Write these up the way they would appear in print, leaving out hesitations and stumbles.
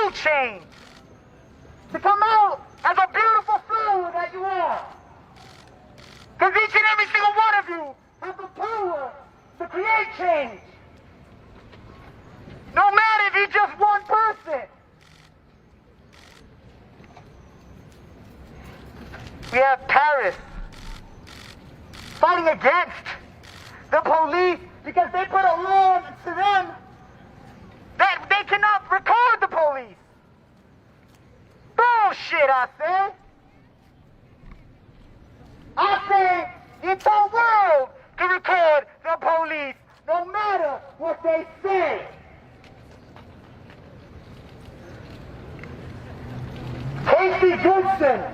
you change. To come out as a beautiful flower that you are. Because each and every single one of you have the power to create change. No matter if you're just one person. We have Paris fighting against the police because they put a law to them that they cannot record the police. Bullshit, I say. I say the entire world can record the police no matter what they say. Casey Goodson.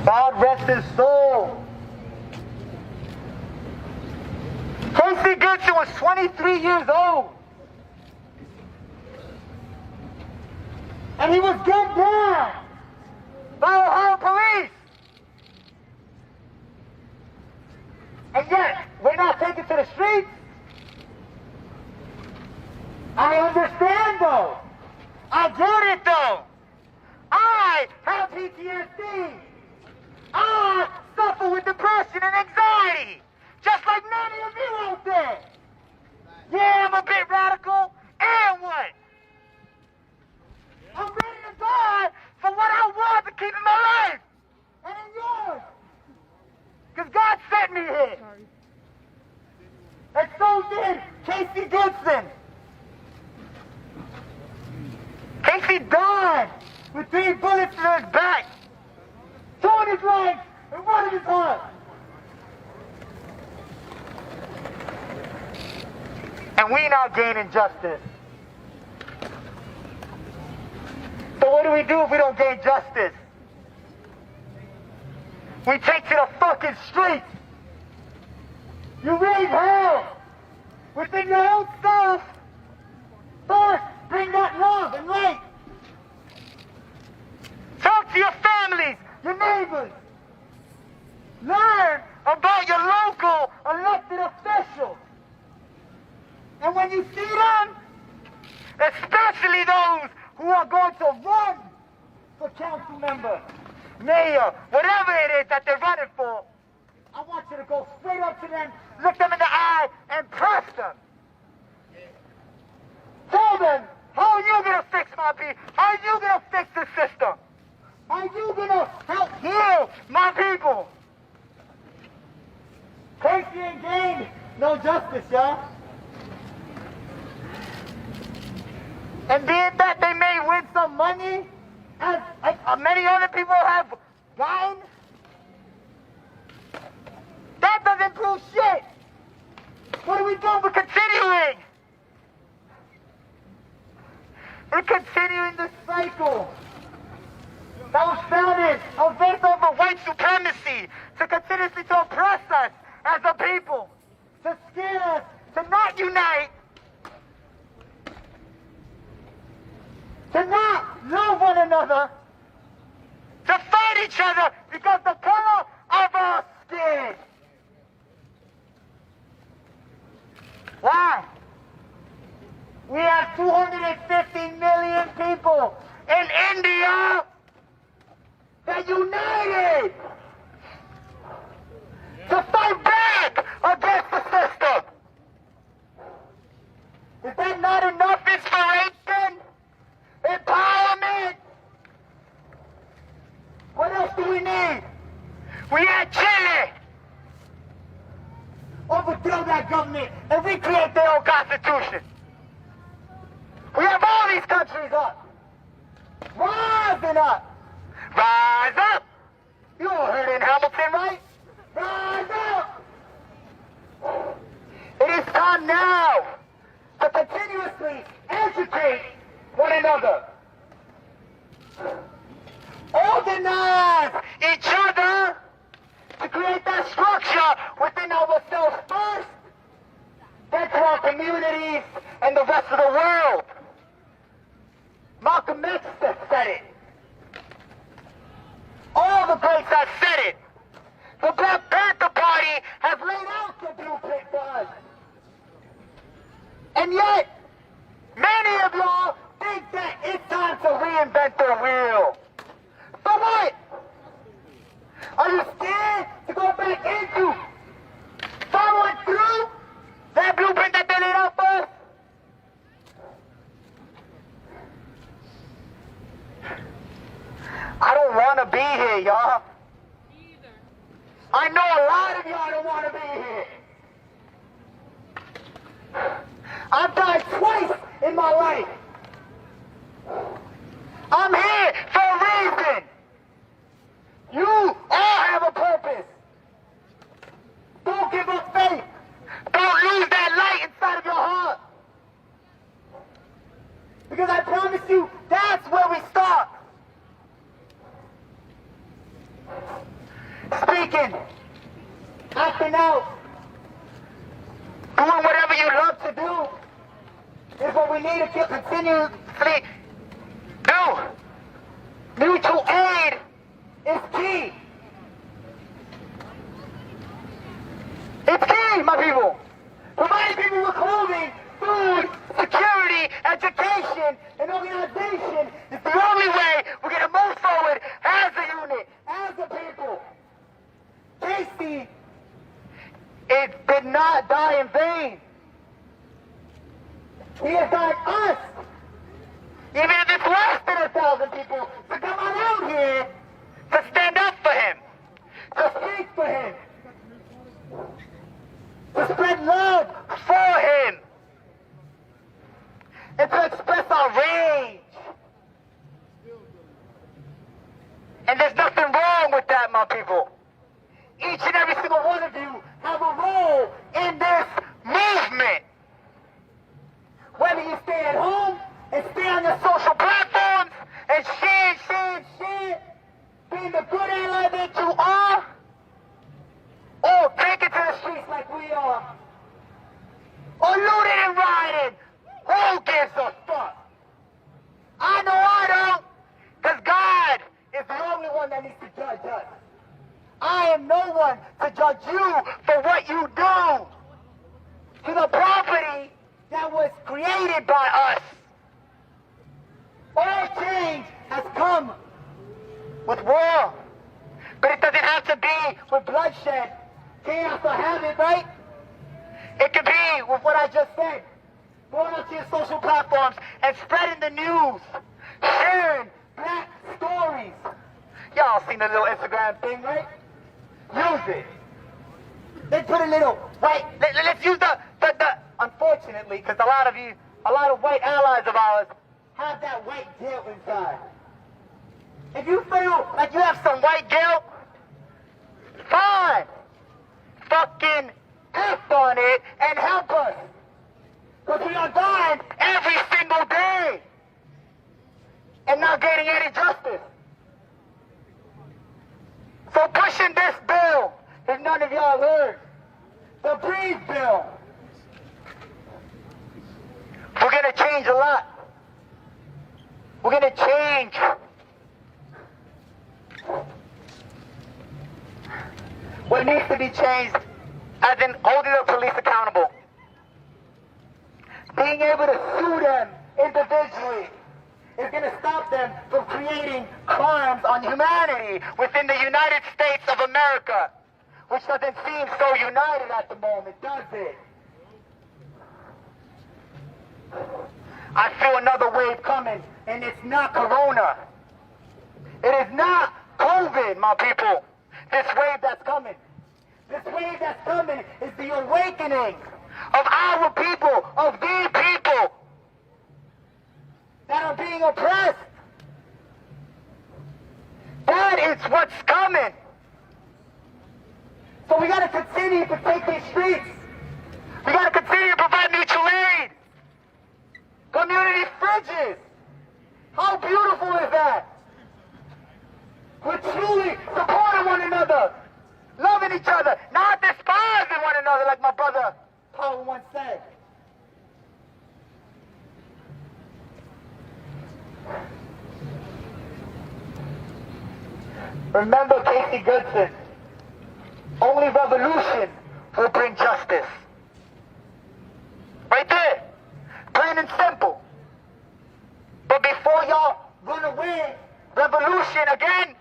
God rest his soul. Casey Goodson was 23 years old. And he was gunned down by Ohio police. And yet, we're not taken to the streets. I understand though. I get it though. I have PTSD. I suffer with depression and anxiety, just like many of you out there. Yeah, I'm a bit radical, and what? I'm ready to die for what I want to keep in my life, and in yours. Because God sent me here. And so did Casey Goodson. Casey died with 3 bullets in his back, 2 in his legs, and 1 in his heart. And we not gaining justice. So what do we do if we don't gain justice? We take to the fucking streets. You raise hell within your own self. First, bring that love and light. Talk to your families, your neighbors. Learn about your local elected officials. And when you see them, especially those who are going to run for council member, mayor, whatever it is that they're running for, I want you to go straight up to them, look them in the eye, and press them. Tell them, how are you going to fix my people? How are you going to fix the system? How are you going to help heal my people? Casey ain't gained no justice, y'all. And being that they may win some money, as many other people have gotten, that doesn't prove shit. What do we do? We're continuing. We're continuing this cycle that was founded on based off of white supremacy to continuously to oppress us as a people, to scare us, to not unite, to not love one another, to fight each other because the color of our skin. Why? We have 250 million people in India that united to fight back against the system. Is that not enough inspiration? Empowerment? What else do we need? We had Chile. Overthrow that government and recreate their own constitution. We have all these countries up. Rising up. Rise up. You all heard it in Hamilton, right? Rise up. It is time now to continuously educate one another. Organize each other to create that structure within ourselves first, then to our communities and the rest of the world. Malcolm X said it. All the greats have said it. The Black Panther Party has laid out the blueprint for us. And yet, many of y'all think that it's time to reinvent the wheel. For what? Are you scared to go back into following through that blueprint that they laid out for us? I don't want to be here, y'all. I know a lot of y'all don't want to be here. I've died twice in my life. I'm here for a reason. You all have a purpose. Don't give up faith. Don't lose that light inside of your heart. Because I promise you, that's where we start. Speaking, acting out, doing whatever you love to do is what we need to continuously do. Mutual aid is key. It's key, my people. Providing people with clothing, food, security, education, and organization is the only way we're going to move forward as a unit, as a people. Casey, it did not die in vain. He has died us. Even if it's less than 1,000 people to come on out here to stand up for him, to speak for him, to spread love for him, and to express our rage. And there's nothing wrong with that, my people. Each and every single one of you have a role in this movement. Whether you stay at home and stay on your social platforms and share, being the good ally that you are, or take it to the streets like we are, or looting and rioting, who gives a fuck? I know I don't, because God is the only one that needs to judge us. I am no one to judge you for what you do to the property that was created by us. All change has come with war, but it doesn't have to be with bloodshed. Chaos will have it, right? It could be with what I just said. Going onto your social platforms and spreading the news, sharing black stories. Y'all seen the little Instagram thing, right? Use it. Let's put a little white, let's use the unfortunately, because a lot of white allies of ours have that white guilt inside. If you feel like you have some white guilt, fine. Fucking F on it and help us. Because we are dying every single day and not getting any justice. So pushing this bill, if none of y'all heard, the Breathe bill, we're going to change a lot. We're going to change what needs to be changed, as in holding the police accountable. Being able to sue them individually is going to stop them from creating crimes on humanity within the United States of America, which doesn't seem so united at the moment, does it? I feel another wave coming, and it's not Corona. It is not COVID, my people. This wave that's coming. This wave that's coming is the awakening of our people, of these people that are being oppressed. That is what's coming. So we got to continue to take these streets. We got to continue to provide mutual aid. Community fridges. How beautiful is that? We're truly supporting one another, loving each other, not despising one another like my brother Paul once said. Remember Casey Goodson. Only revolution will bring justice. Right there. plain and simple. But before y'all run away, revolution again.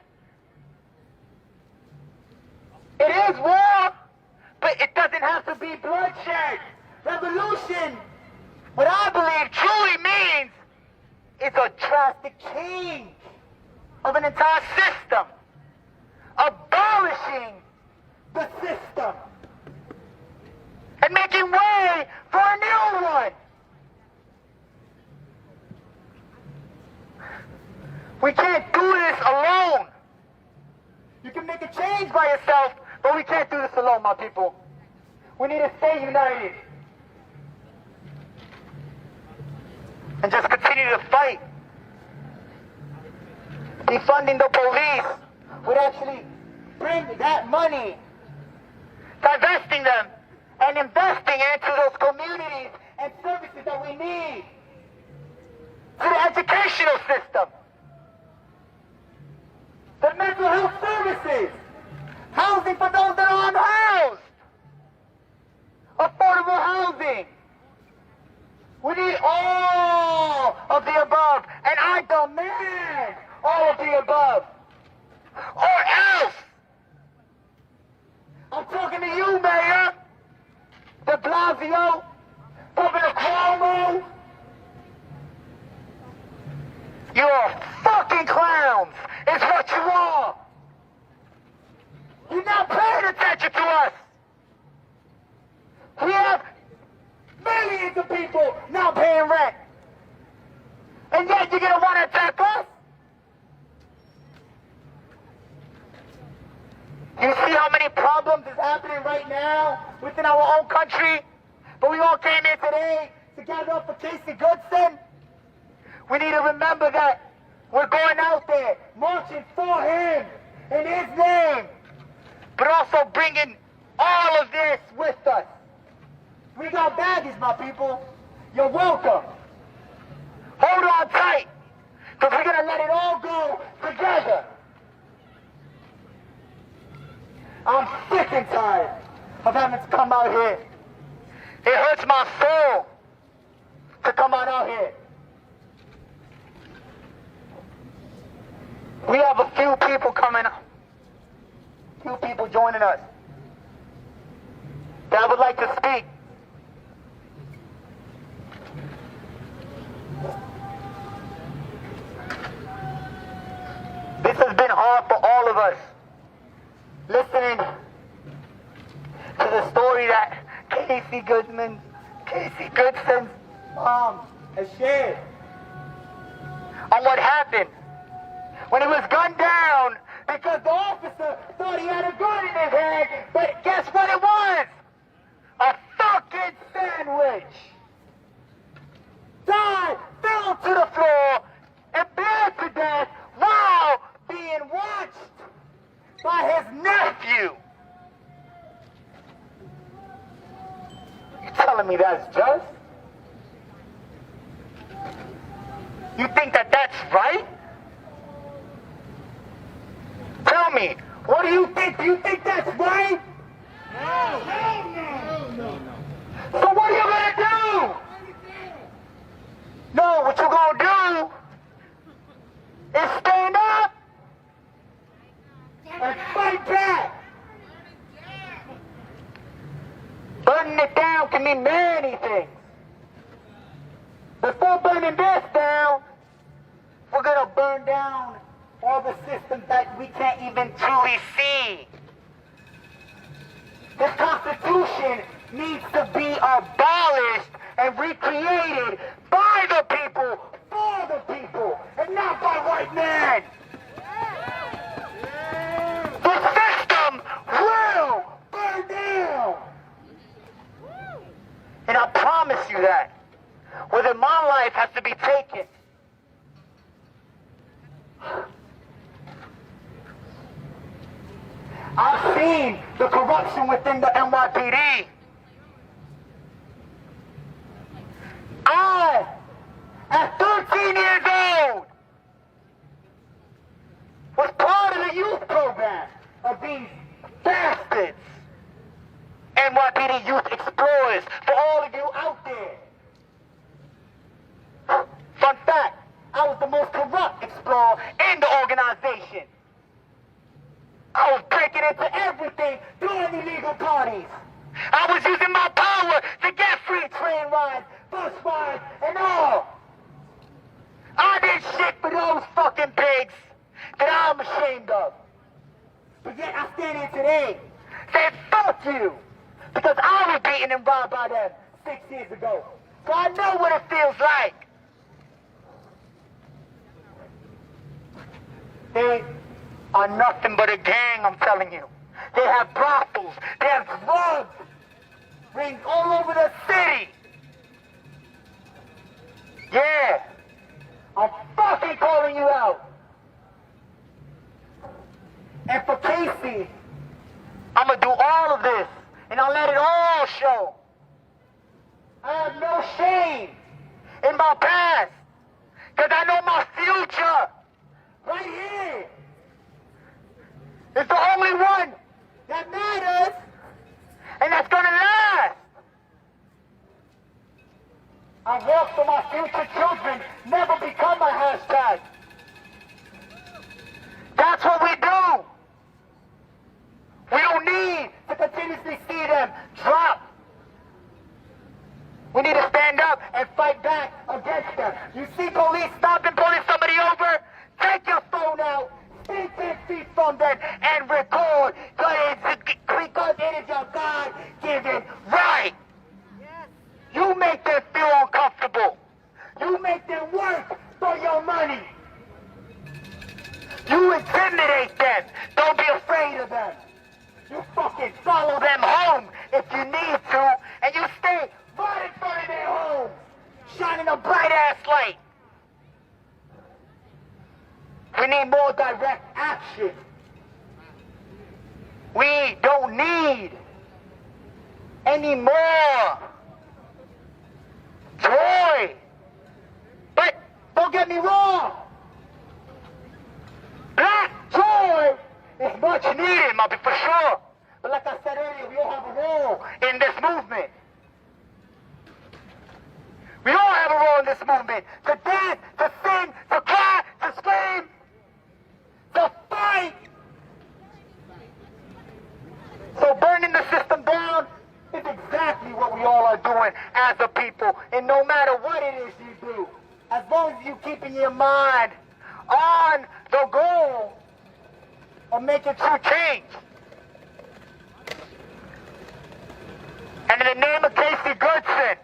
It is war, but it doesn't have to be bloodshed. Revolution, what I believe truly means, is a drastic change of an entire system. Abolishing the system. And making way for a new one. We can't do this alone. You can make a change by yourself, but we can't do this alone, my people. We need to stay united. And just continue to fight. Defunding the police would actually bring that money, divesting them, and investing into those communities and services that we need. To the educational system. The mental health services. Housing for those that are unhoused. Affordable housing. We need all of the above. And I demand all of the above. Or else. I'm talking to you, Mayor. De Blasio. Governor Cuomo. You're fucking clowns, is what you are. You're not paying attention to us. We have millions of people not paying rent. And yet you're going to want to attack us? You see how many problems is happening right now within our own country? But we all came here today to gather up for Casey Goodson. We need to remember that we're going out there marching for him in his name, but also bringing all of this with us. We got baggies, my people. You're welcome. Hold on tight, because we're going to let it all go together. I'm sick and tired of having to come out here. It hurts my soul to come out here. We have a few people coming up. Few people joining us that would like to speak. This has been hard for all of us. Listening to the story that Casey Goodson's mom has shared on what happened when he was gunned down because the officer thought he had a gun in his hand, but guess what it was? A fucking sandwich. Died, fell to the floor, and bled to death while being watched by his nephew. You telling me that's just? You think that that's right? Tell me, what do you think? Do you think that's right? No. So what are you gonna do? No, what you gonna do is stand up and fight back. Burning it down can mean many things. Before burning this down, we're gonna burn down all the systems that we can't even truly see. This Constitution needs to be abolished and recreated by the people, for the people, and not by white men. The system will burn down. And I promise you that. Whether my life has to be taken. I've seen the corruption within the NYPD. I, at 13 years old, was part of the youth program of these bastards. NYPD Youth Explorers, for all of you out there. today saying fuck you because I was beaten and robbed by them 6 years ago. So I know what it feels like. They are nothing but a gang, I'm telling you. They have brothels, they have drugs, rings all over the city. Yeah, I'm fucking calling you out. And for Casey, I'm gonna do all of this, and I'll let it all show. I have no shame in my past, because I know my future right here is the only one that matters, and that's gonna last. I work for my future children, never become a hashtag. That's what we do. We don't need to continuously see them drop. We need to stand up and fight back against them. You see police stopping, pulling somebody over? Take your phone out, stay 10 feet from them, and record, because it is your God-given right. You make them feel uncomfortable. You make them work for your money. You intimidate them. Don't be afraid of them. You fucking follow them home if you need to, and you stay right in front of their home, shining a bright-ass light. We need more direct action. We don't need any more joy. But don't get me wrong. Black joy is much needed, for sure. But like I said earlier, we all have a role in this movement. We all have a role in this movement. To dance, to sing, to cry, to scream, to fight. So burning the system down is exactly what we all are doing as a people. And no matter what it is you do, as long as you keeping your mind on the goal of making true change. And in the name of Casey Goodson,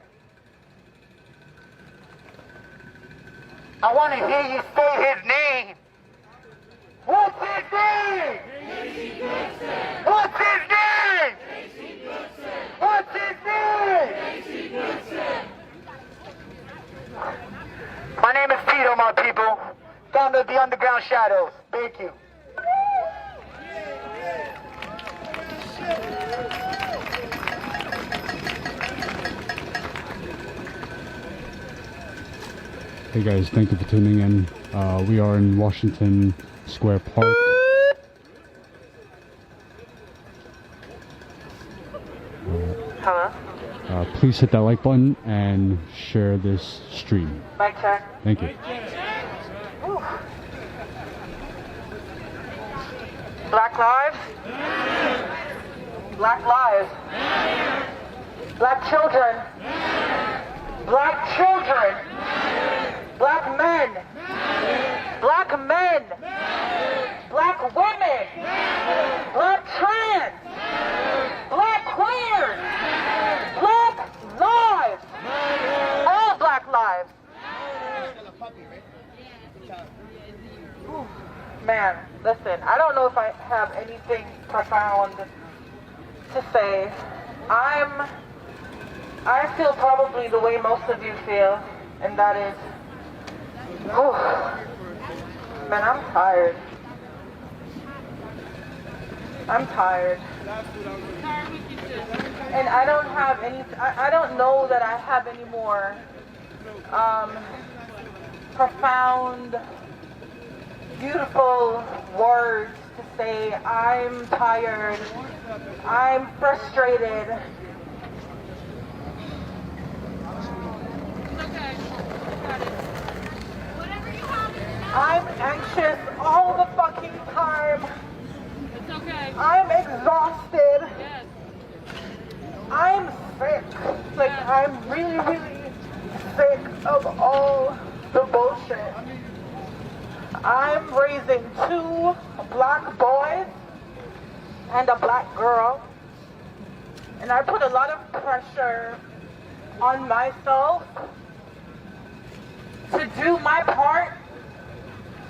I want to hear you say his name. What's his name? Casey Goodson. What's his name? Casey Goodson. What's his name? Casey Goodson. My name is Tito, my people. Founder of the Underground Shadows. Thank you. Hey guys, thank you for tuning in. We are in Washington Square Park. Hello? Please hit that like button and share this stream. Mic check. Thank you. Whew. Black lives? Black lives. Black children. Black children. Black men. Black men. Black women. Black trans. Black queers. Black lives. All black lives. Ooh, man, listen, I don't know if I have anything profound to say. I feel probably the way most of you feel, and that is, oh, man, I'm tired. I'm tired. And I don't have any, I don't know that I have any more profound, beautiful words to say. I'm tired. I'm frustrated. I'm anxious all the fucking time. It's okay. I'm exhausted. Yes. I'm sick. Like, I'm really, really sick of all the bullshit. I'm raising 2 black boys and a black girl. And I put a lot of pressure on myself to do my part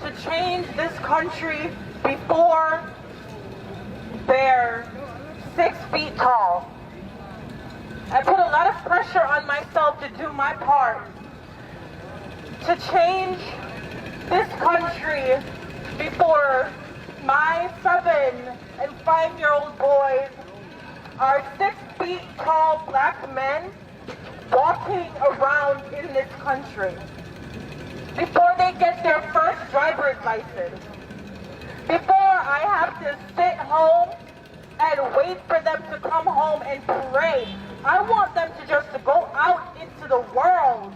to change this country before they're 6 feet tall. I put a lot of pressure on myself to do my part to change this country before my 7- and 5-year-old boys are 6 feet tall black men walking around in this country. Before they get their first driver's license. Before I have to sit home and wait for them to come home and pray. I want them to just go out into the world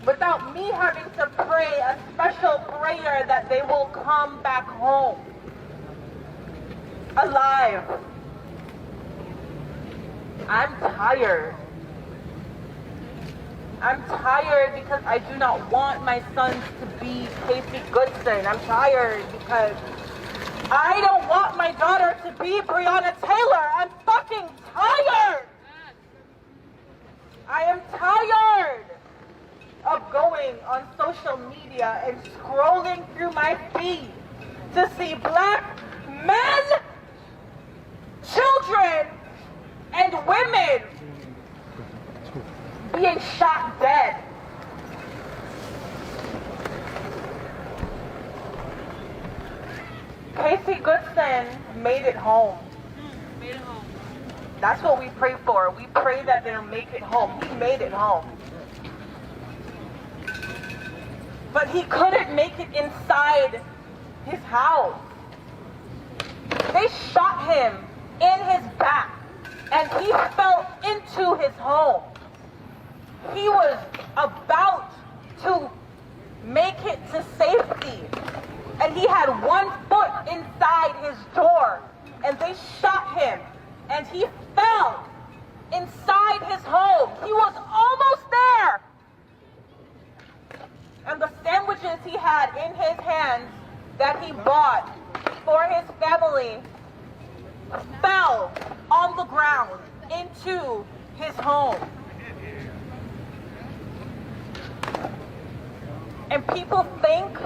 without me having to pray a special prayer that they will come back home alive. I'm tired. I'm tired because I do not want my sons to be Casey Goodson. I'm tired because I don't want my daughter to be Breonna Taylor. I'm fucking tired. I am tired of going on social media and scrolling through my feed to see black men, children, and women being shot dead. Casey Goodson made it home. Made it home. That's what we pray for. We pray that they'll make it home. He made it home. But he couldn't make it inside his house. They shot him in his back and he fell into his home. He was about to make it to safety and he had 1 foot inside his door and they shot him and he fell inside his home. He was almost there. And the sandwiches he had in his hands that he bought for his family fell on the ground into his home. And people think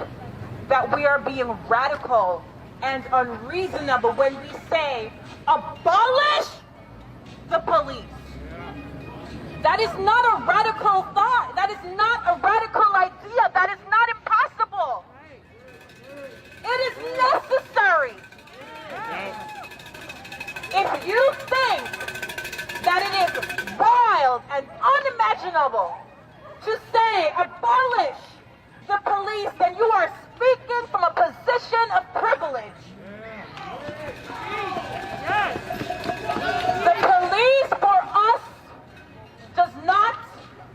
that we are being radical and unreasonable when we say, abolish the police. That is not a radical thought. That is not a radical idea. That is not impossible. It is necessary. If you think that it is wild and unimaginable to say abolish the police, then you are speaking from a position of privilege. The police for us does not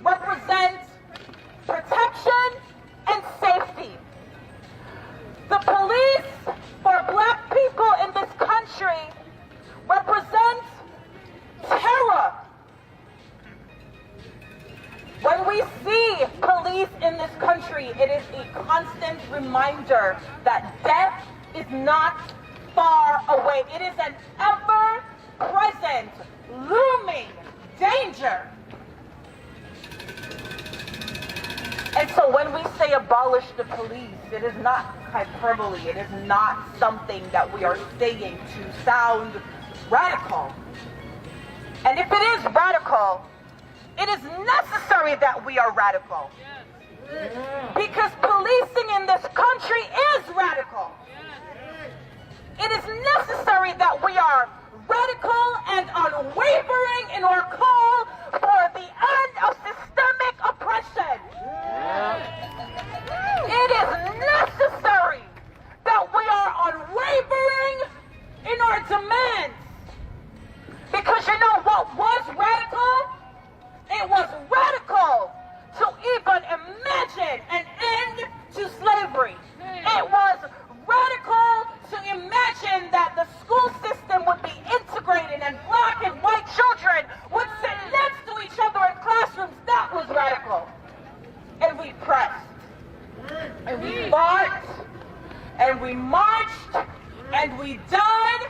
represent protection and safety. The police for black people in this country represent terror. When we see police in this country, it is a constant reminder that death is not far away. It is an ever-present, looming danger. And so when we say abolish the police, it is not hyperbole. It is not something that we are saying to sound radical. And if it is radical, it is necessary that we are radical. Because policing in this country is radical. It is necessary that we are radical and unwavering in our call for the end of systemic oppression. It is necessary that we are unwavering in our demands. Because you know what was radical? It was radical to even imagine an end to slavery. It was radical to imagine that the school system would be integrated and black and white children would sit next to each other in classrooms. That was radical. And we pressed. And we fought. And we marched. And we died.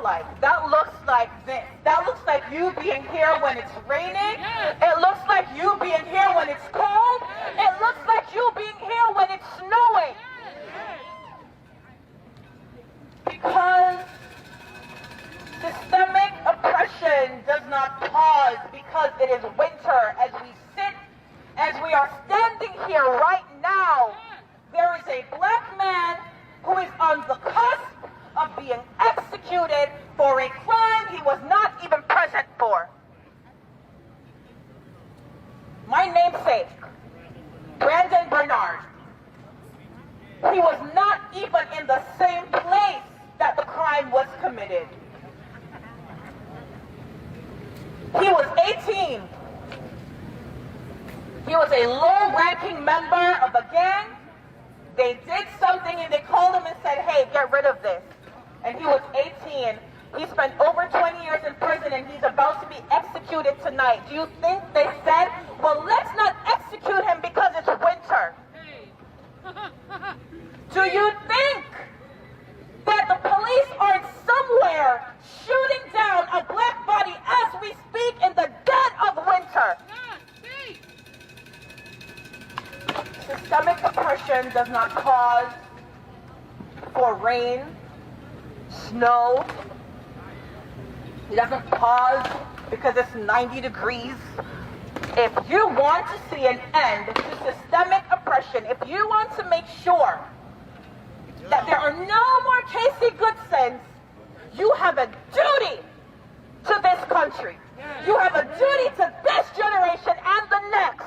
like? That looks like this. That looks like you being here when it's raining. It looks like you being here when it's cold. It looks like you being here when it's snowing. Because systemic oppression does not pause because it is winter. As we are standing here right now, there is a black man who is on the cusp of being executed for a crime he was not even present for. My namesake, Brandon Bernard, he was not even in the same place that the crime was committed. He was 18. He was a low-ranking member of a gang. They did something and they called him and said, hey, get rid of this. And he was 18. He spent over 20 years in prison and he's about to be executed tonight. Do you think they said, well, let's not execute him because it's winter? Do you think that the police aren't somewhere shooting down a black body as we speak in the dead of winter? Systemic oppression does not cause for rain, snow. It doesn't pause because it's 90 degrees. If you want to see an end to systemic oppression, if you want to make sure that there are no more Casey Goodsons, you have a duty to this country. You have a duty to this generation and the next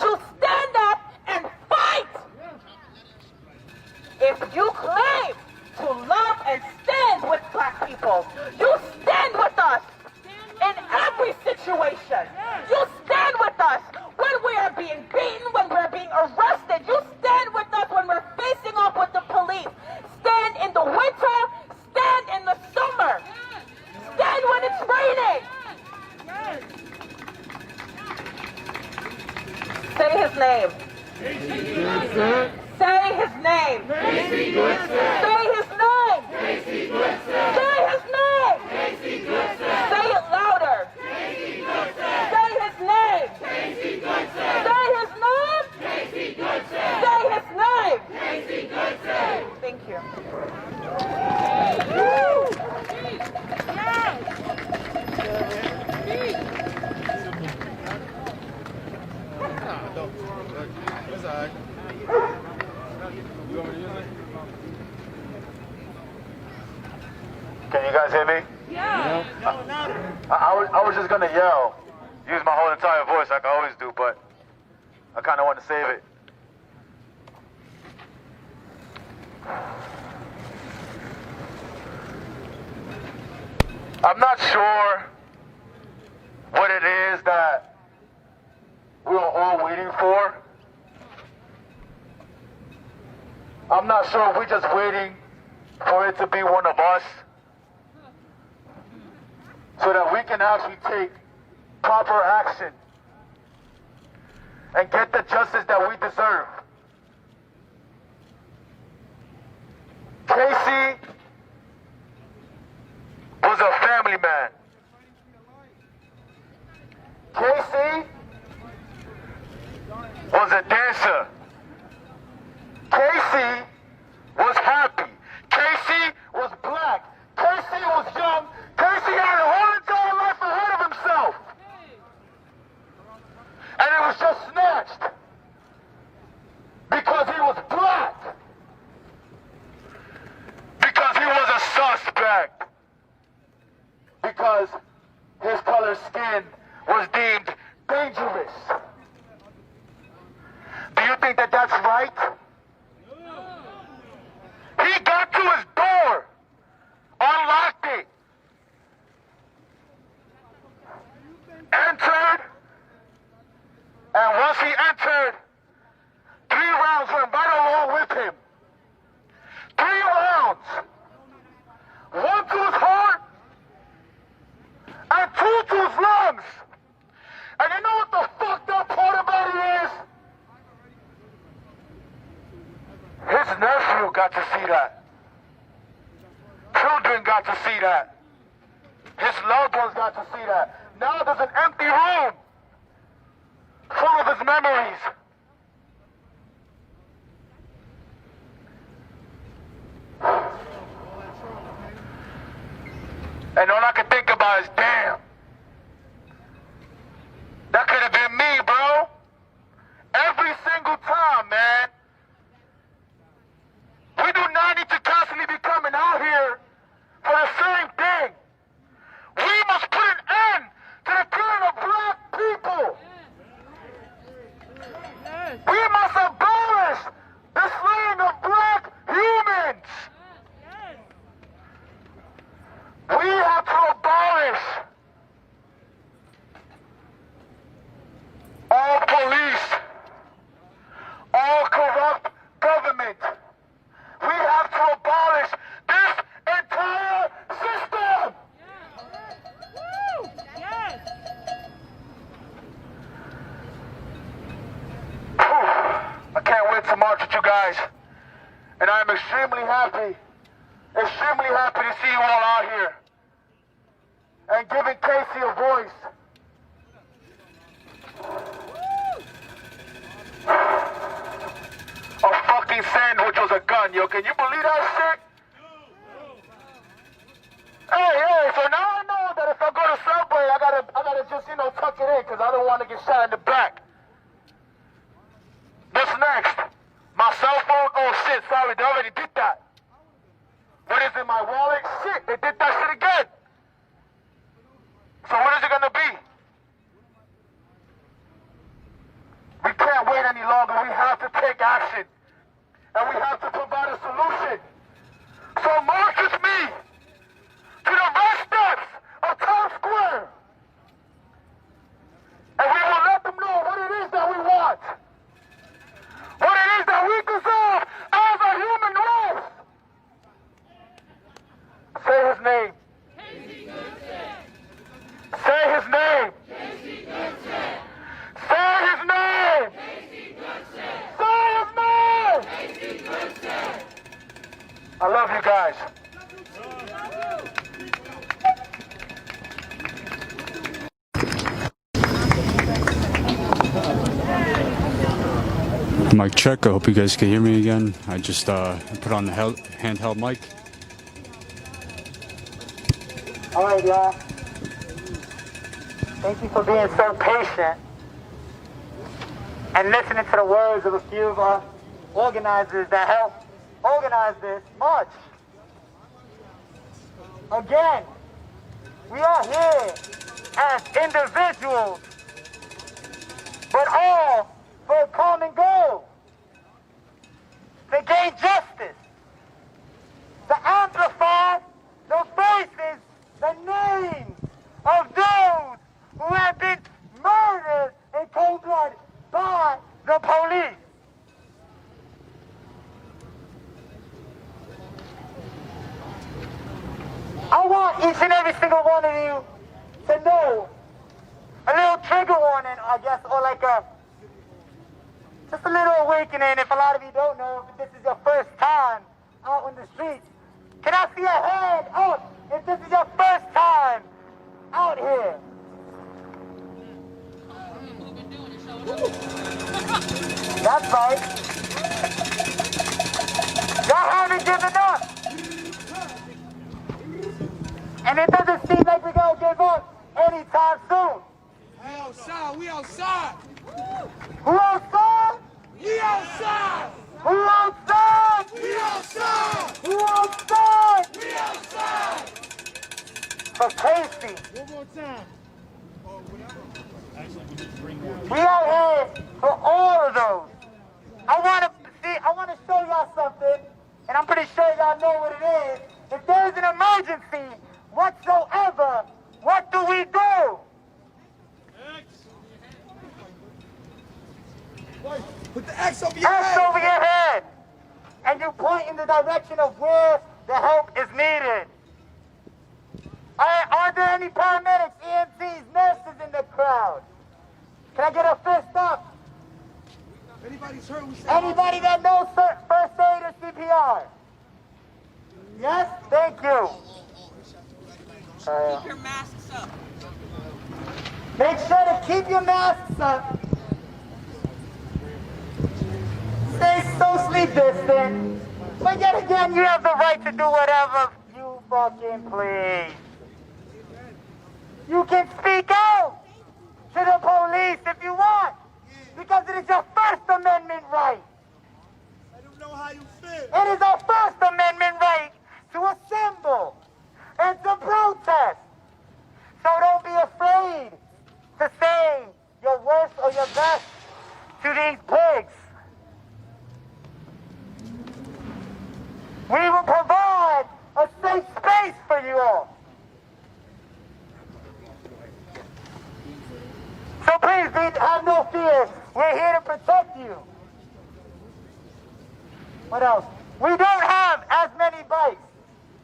to stand up and fight. If you claim to love and stand with black people, you stand with us in every situation. You stand with us when we are being beaten, when we're being arrested. You stand with us when we're facing off with the police. Stand in the winter, stand in the summer, stand when it's raining. Say his name. Say his name. Say his name. Say his name. Say it louder. Say his name. Say his name. Say his name. Thank you. Can you guys hear me? Yeah. I was just gonna yell, use my whole entire voice like I always do, but I kind of want to save it. I'm not sure what it is that we're all waiting for. I'm not sure if we're just waiting for it to be one of us so that we can actually take proper action and get the justice that we deserve. Casey was a family man. Casey was a dancer. Casey was happy. Casey was black. Casey was young. Casey had a whole entire life ahead of himself. And it was just snatched because he was black. Because he was a suspect. Because his color skin was deemed dangerous. Do you think that that's right? He got to his door, unlocked it, entered, and once he entered, 3 rounds went right along with him. 3 rounds. 1 to his heart, and 2 to his lungs. And you know what the fucked up part about it is? His nephew got to see that. 2 children got to see that. His loved ones got to see that. Now there's an empty room full of his memories. And all I can think about is, damn, that could have been me, bro. Every single time, man. We do not need to constantly be coming out here for the same thing. We must put an end to the killing of black people. We must abolish the slaying of black humans. We have to abolish all police, all corrupt government. We have to abolish this entire system. I can't wait to march with you guys. And I'm extremely happy to see you all out here and giving Casey a voice. A fucking sandwich was a gun, yo. Can you believe that shit? Hey, so now I know that if I go to Subway, I gotta just, tuck it in, because I don't want to get shot in the back. What's next? My cell phone? Oh shit, sorry, they already did that. What is in my wallet? Shit, they did that shit again. So what is it gonna be? We can't wait any longer. We have to take action. And we have to provide a solution. So march with me to the red steps of Times Square. And we will let them know what it is that we want. What it is that we deserve as a human race. Say his name. Say his name. Say his name. Say his name. I love you guys. Mic check. I hope you guys can hear me again. I just put on the handheld mic. All right, y'all. Thank you for being so patient and listening to the words of a few of our organizers that helped organize this march. Again, we are here as individuals, but all for a common goal: to gain justice, to amplify the voices, the names of those who have been murdered in cold blood by the police. I want each and every single one of you to know a little trigger warning, I guess, or like just a little awakening. If a lot of you don't know, if this is your first time out on the streets, can I see a hand up if this is your first time out here? That's right. Y'all haven't given up. And it doesn't seem like we're gonna give up anytime soon. We outside, we outside. Who outside? We outside. Who outside? We outside. Who outside? We outside. For Casey. One more time. We out here for all of those. I want to show y'all something, and I'm pretty sure y'all know what it is. If there's an emergency whatsoever, what do we do? Put the X over your X head. over your head. And you point in the direction of where the help is needed. Are there any paramedics, EMTs, nurses in the crowd? Can I get a fist up? Anybody's hurt, we say Anybody that knows first aid or CPR? Yes? Thank you. Keep your masks up. Make sure to keep your masks up. Stay socially distant. But yet again, you have the right to do whatever you fucking please. You can speak out to the police if you want, because it is your First Amendment right. Let them know how you feel. It is our First Amendment right to assemble and to protest. So don't be afraid to say your worst or your best to these pigs. We will provide a safe space for you all. So please have no fear. We're here to protect you. What else? We don't have as many bikes.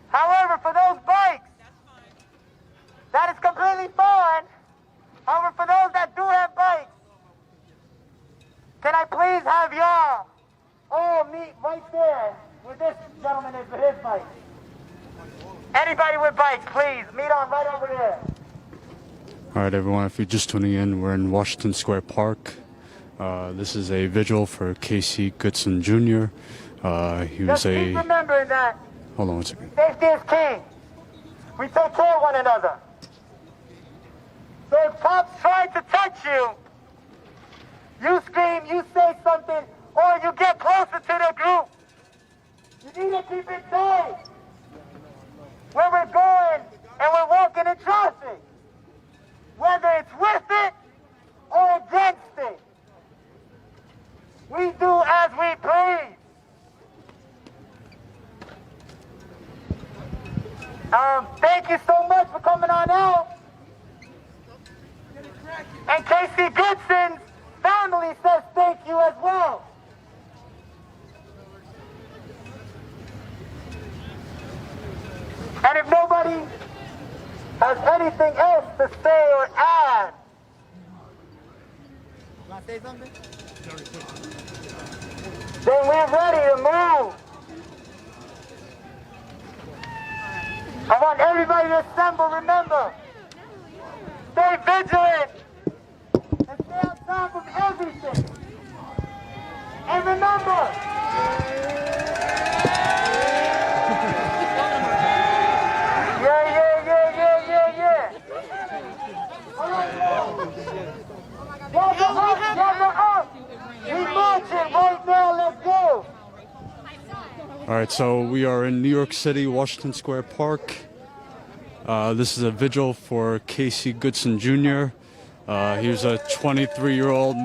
However, for those bikes, that is completely fine. However, for those that do have bikes, can I please have y'all all meet right there where this gentleman is with his bike? Anybody with bikes, please meet on right over there. All right, everyone, if you're just tuning in, we're in Washington Square Park. This is a vigil for Casey Goodson Jr. He was Just keep remembering that Hold on one second. safety is key. We take care of one another. So if cops try to touch you, you scream, you say something, or you get closer to the group. You need to keep it safe. Where we're going and we're walking in traffic, whether it's with it or against it. We do as we please. Thank you so much for coming on out. And Casey Goodson's family says thank you as well. And if nobody has anything else to say or add, Want to say something? then we're ready to move. I want everybody to assemble. Remember, stay vigilant and stay on top of everything. And remember, yeah. All right, gather up. We marching right now. Let's go. All right, so we are in New York City, Washington Square Park. This is a vigil for Casey Goodson Jr. He was a 23-year-old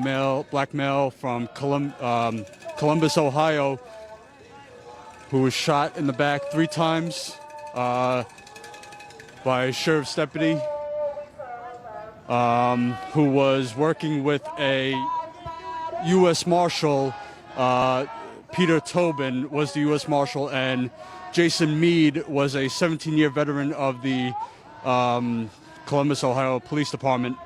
black male from Columbus, Ohio, who was shot in the back 3 times by a sheriff's deputy who was working with a U.S. Marshal. Peter Tobin was the U.S. Marshal, and Jason Meade was a 17-year veteran of the Columbus, Ohio Police Department.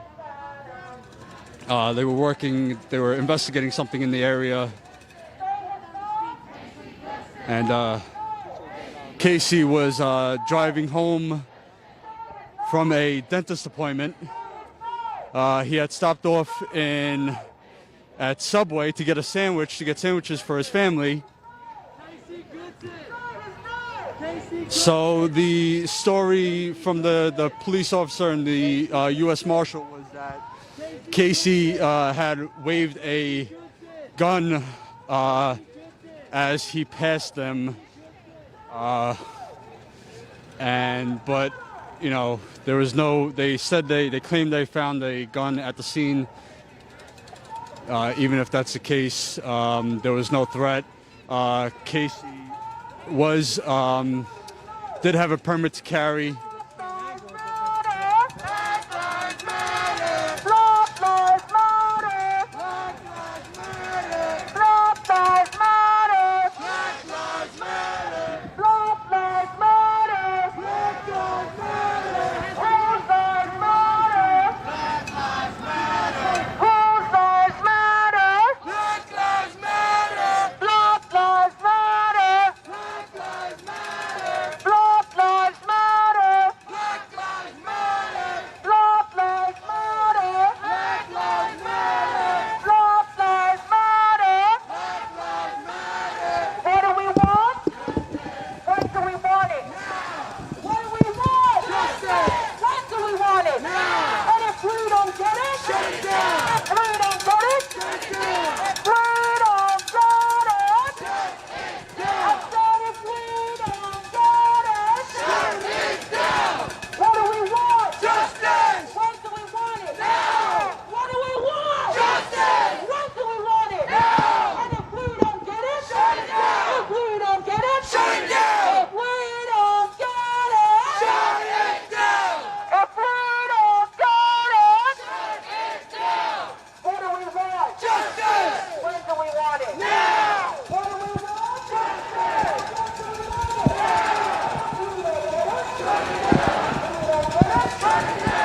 They were investigating something in the area, and Casey was driving home from a dentist appointment. He had stopped off at Subway to get sandwiches for his family. So the story from the police officer and the U.S. Marshal was that Casey had waved a gun as he passed them, but you know, there was no. They claimed they found a gun at the scene. Even if that's the case, there was no threat. Casey did have a permit to carry.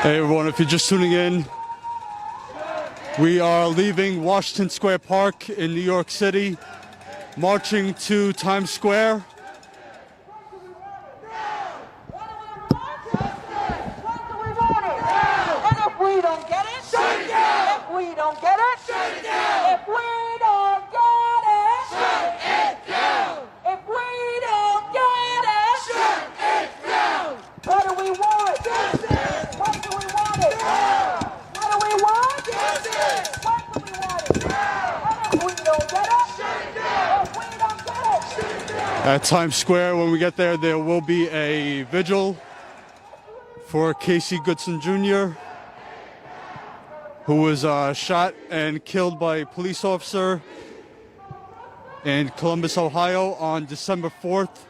Hey everyone, if you're just tuning in, we are leaving Washington Square Park in New York City, marching to Times Square. We don't get it. Shut it down. If we don't get it. Shut it down. If we don't get it. Shut it down. If we don't get it. Shut it down. What do we want? Justice. What do we want it? What do we want? Justice. What do we want it? And if we don't get it. Shut it down. If we don't get it. Shut it down. At Times Square, when we get there, there will be a vigil for Casey Goodson Jr., who was shot and killed by a police officer in Columbus, Ohio on December 4th.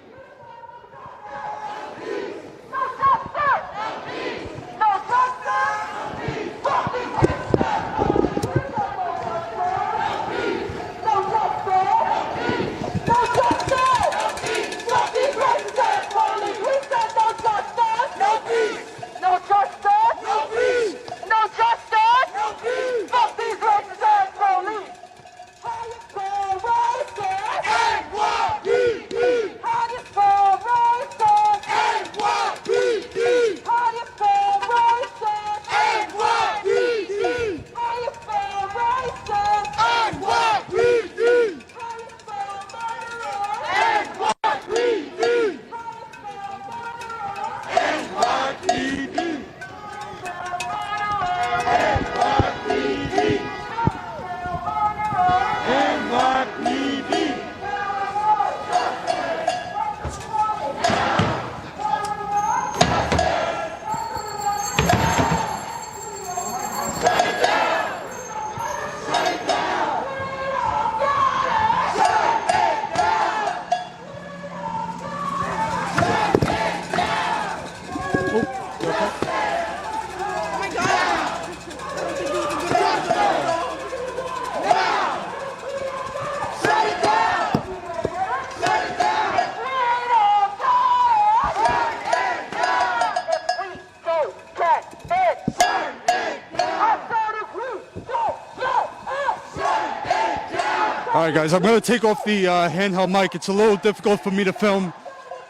All right, guys, I'm going to take off the handheld mic. It's a little difficult for me to film,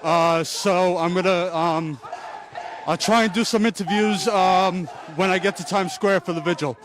so I'm going to I'll try and do some interviews when I get to Times Square for the vigil.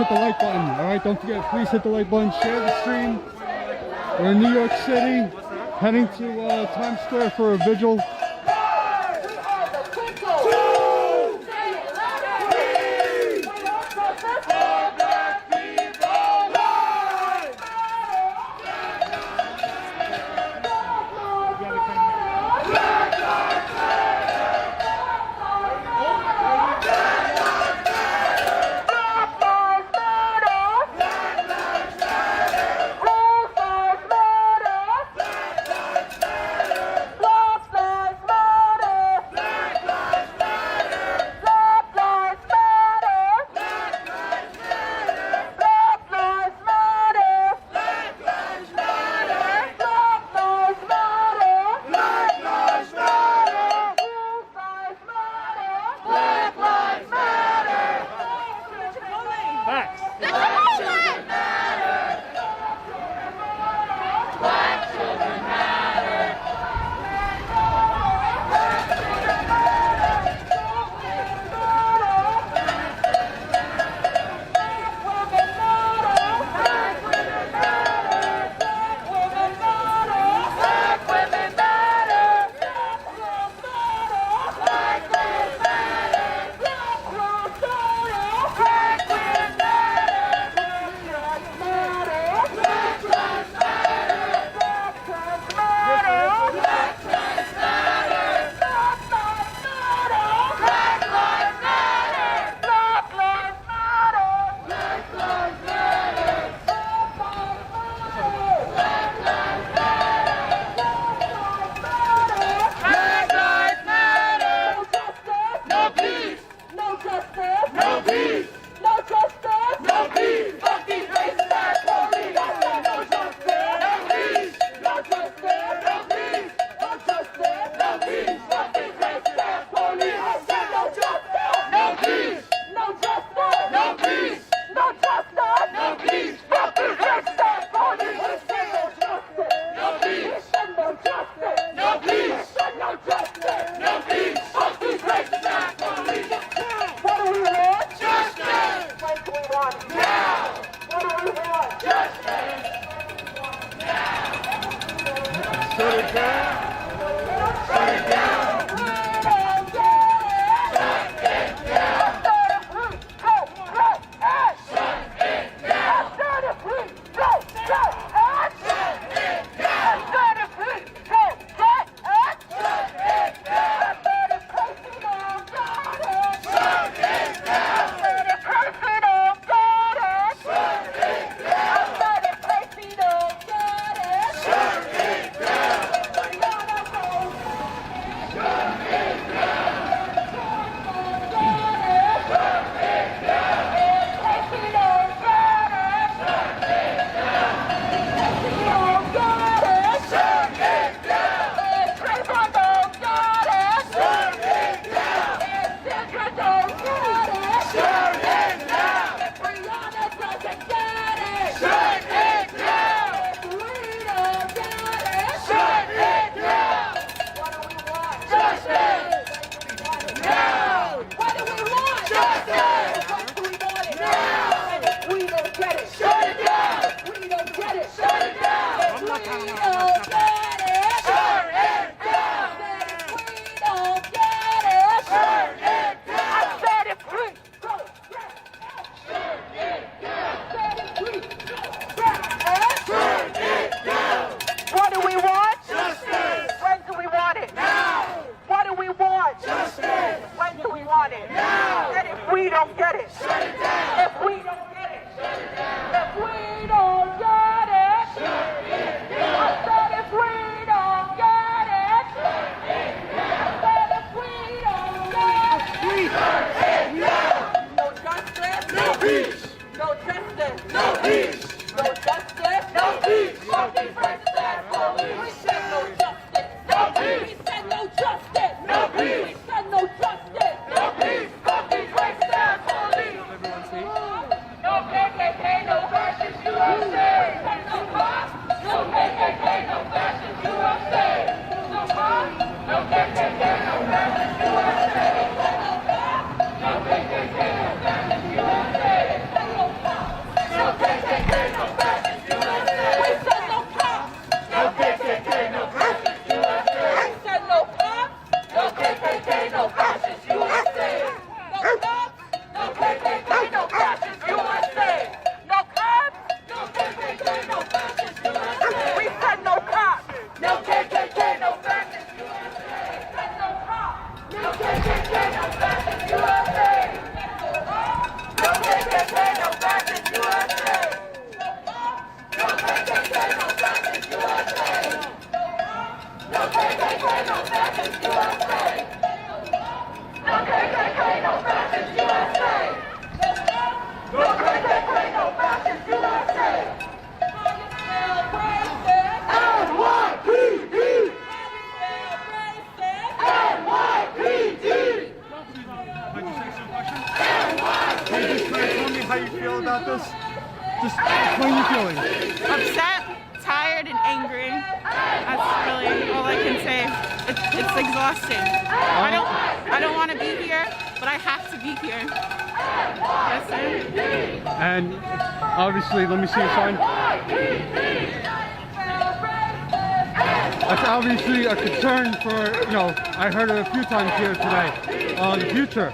hit the like button. All right, don't forget, please hit the like button, share the stream. We're in New York City, heading to Times Square for a vigil. feeling? Upset, tired, and angry. That's really all I can say. It's exhausting. I don't want to be here, but I have to be here. Yes, sir. And obviously, let me see your sign. That's obviously a concern for, I heard it a few times here today, the future.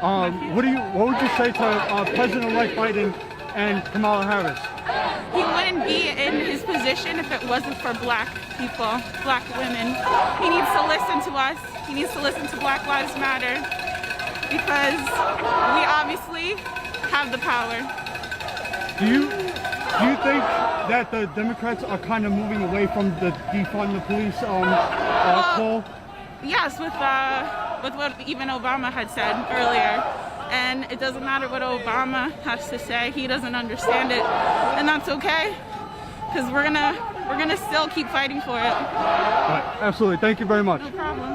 What would you say to President-elect Biden and Kamala Harris? He wouldn't be in his position if it wasn't for black people, black women. He needs to listen to us. He needs to listen to Black Lives Matter because we obviously have the power. Do you think that the Democrats are kind of moving away from the defund the police call? Yes, with what even Obama had said earlier. And it doesn't matter what Obama has to say. He doesn't understand it. And that's okay, because we're gonna still keep fighting for it. Right, absolutely. Thank you very much. No problem.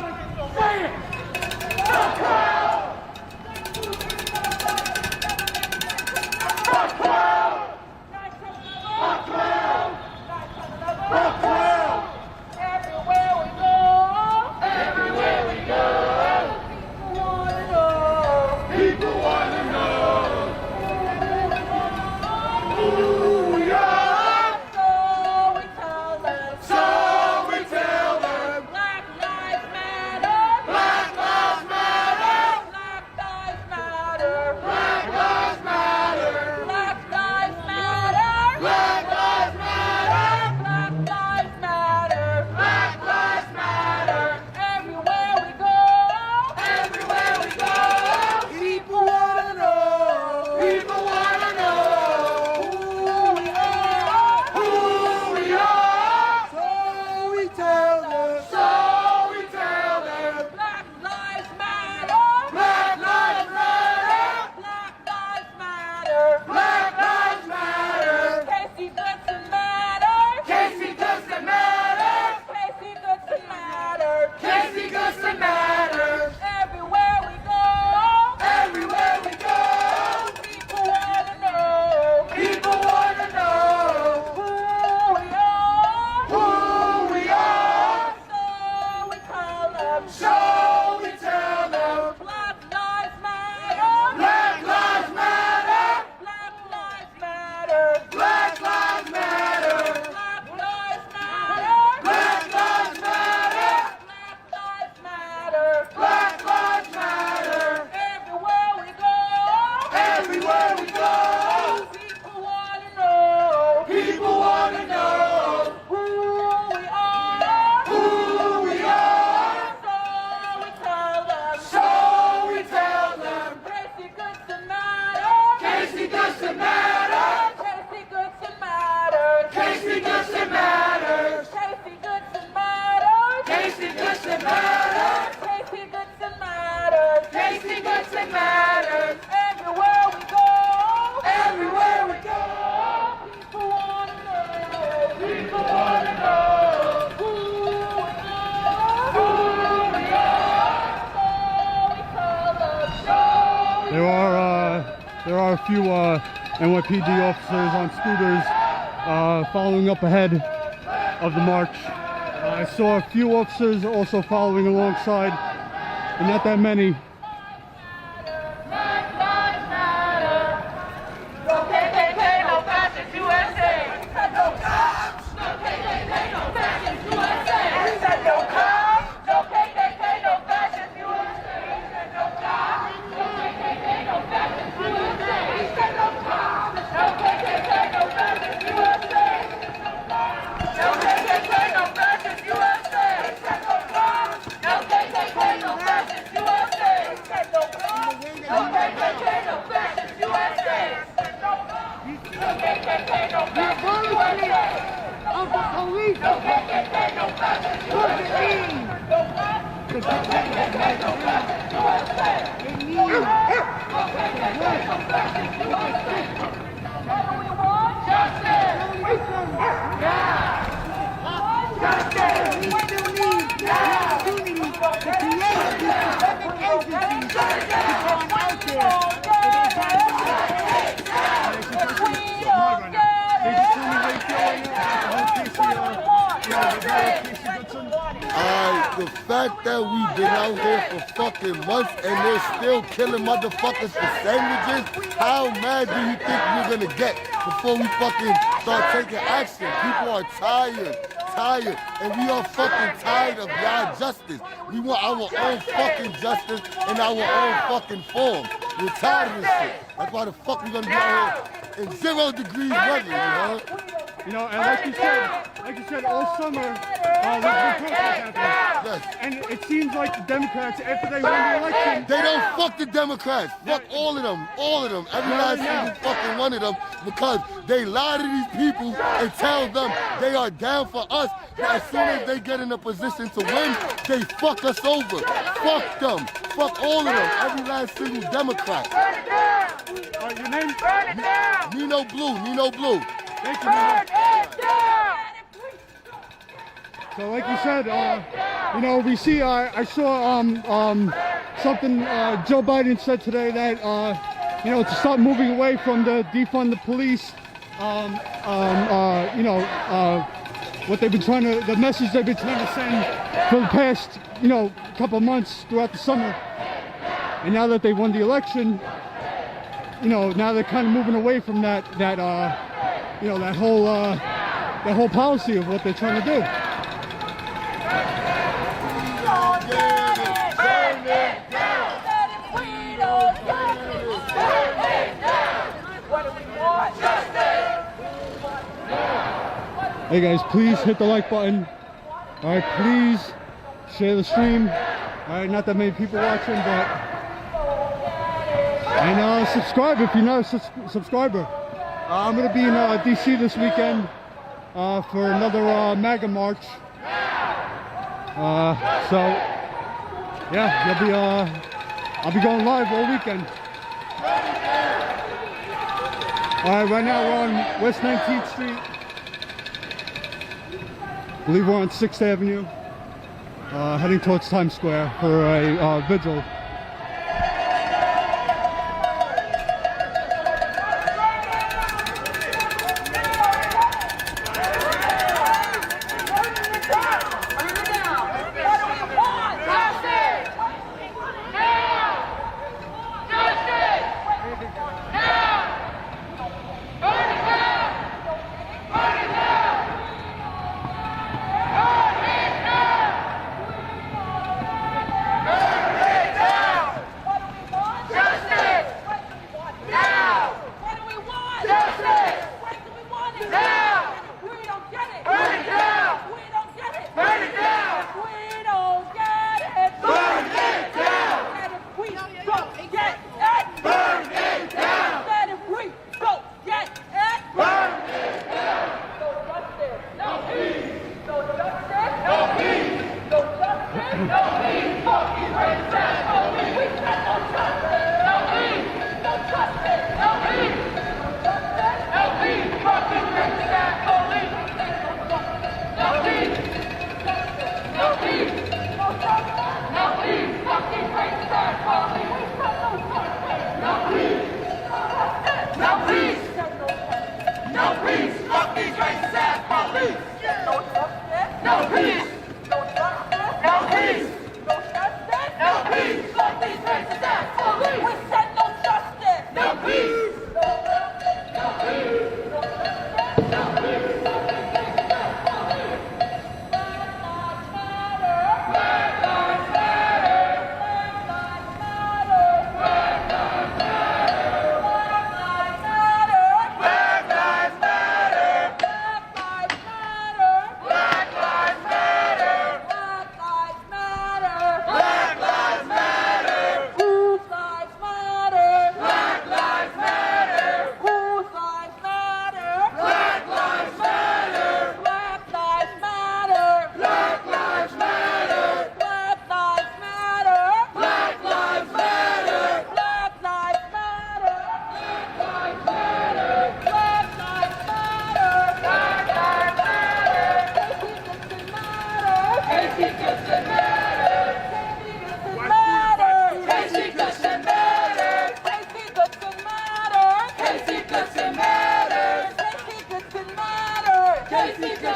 There are a few NYPD officers on scooters following up ahead of the march. I saw a few officers also following alongside, but not that many. They just The fact that we've been out here for fucking months and they're still killing motherfuckers for sandwiches, how mad do you think we're gonna get before we fucking start taking action? People are tired, and we are fucking tired of y'all justice. We want our own fucking justice in our own fucking form. We're tired of this shit. That's why the fuck we gonna be out here in 0 degrees weather, you know? You know, and like you said, all summer, there's been protests happening. Yes. And it seems like the Democrats, after they won the election, they don't fuck the Democrats. Fuck all of them. Every last single fucking one of them, because they lie to these people and tell them they are down for us. But as soon as they get in a position to win, they fuck us over. Fuck them. Fuck all of them. Every last single Democrat. Your name? Nino Blue. Thank you, man. So like you said, you know, we see, I saw something Joe Biden said today that, you know, to start moving away from the defund the police, you know, what they've been trying to, the message they've been trying to send for the past, you know, couple of months throughout the summer. And now that they won the election, you know, now they're kind of moving away from that you know, that whole policy of what they're trying to do. Hey guys, please hit the like button. All right, please share the stream. All right, not that many people watching, but and subscribe if you're not a subscriber. I'm gonna be in DC this weekend for another MAGA march. So yeah, I'll be going live all weekend. All right, right now we're on West 19th Street. I believe we're on 6th Avenue, heading towards Times Square for a vigil.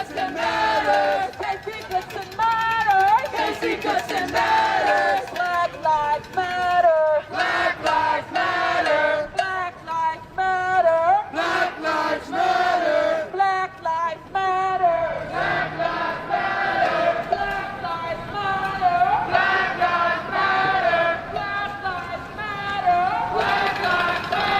Goodson matters. Casey Goodson matters. Casey Goodson matters. Black lives matter. Black lives matter. Black lives matter. Black lives matter. Black lives matter. Black lives matter. Black lives matter. Black lives matter. Black lives matter. Black lives matter. Black lives matter.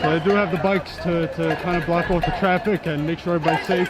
So they do have the bikes to kind of block off the traffic and make sure everybody's safe.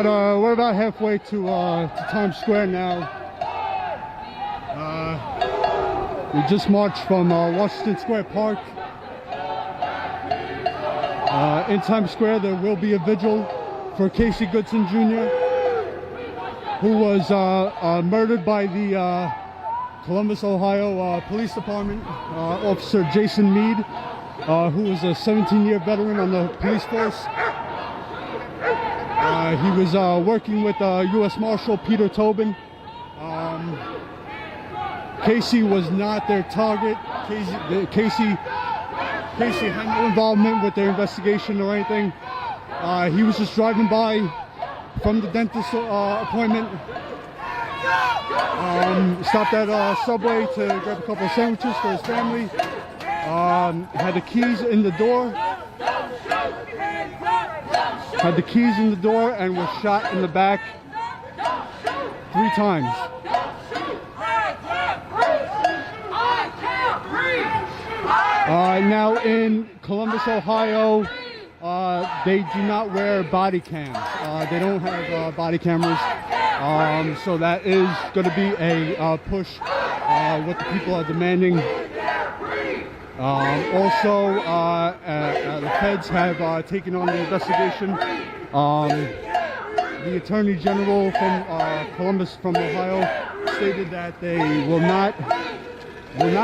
We're about halfway to Times Square now. We just marched from Washington Square Park. In Times Square there will be a vigil for Casey Goodson Jr., who was murdered by the Columbus, Ohio Police Department. Officer Jason Meade, who was a 17-year veteran on the police force. He was working with U.S. Marshal Peter Tobin. Casey was not their target. Casey had no involvement with their investigation or anything. He was just driving by from the dentist appointment. Stopped at Subway to grab a couple of sandwiches for his family. Had the keys in the door. Had the keys in the door and was shot in the back 3 times. Now in Columbus, Ohio, they do not wear body cams. They don't have body cameras. So that is going to be a push, what the people are demanding. Also, the feds have taken on the investigation. The Attorney General from Columbus, from Ohio, stated that they will not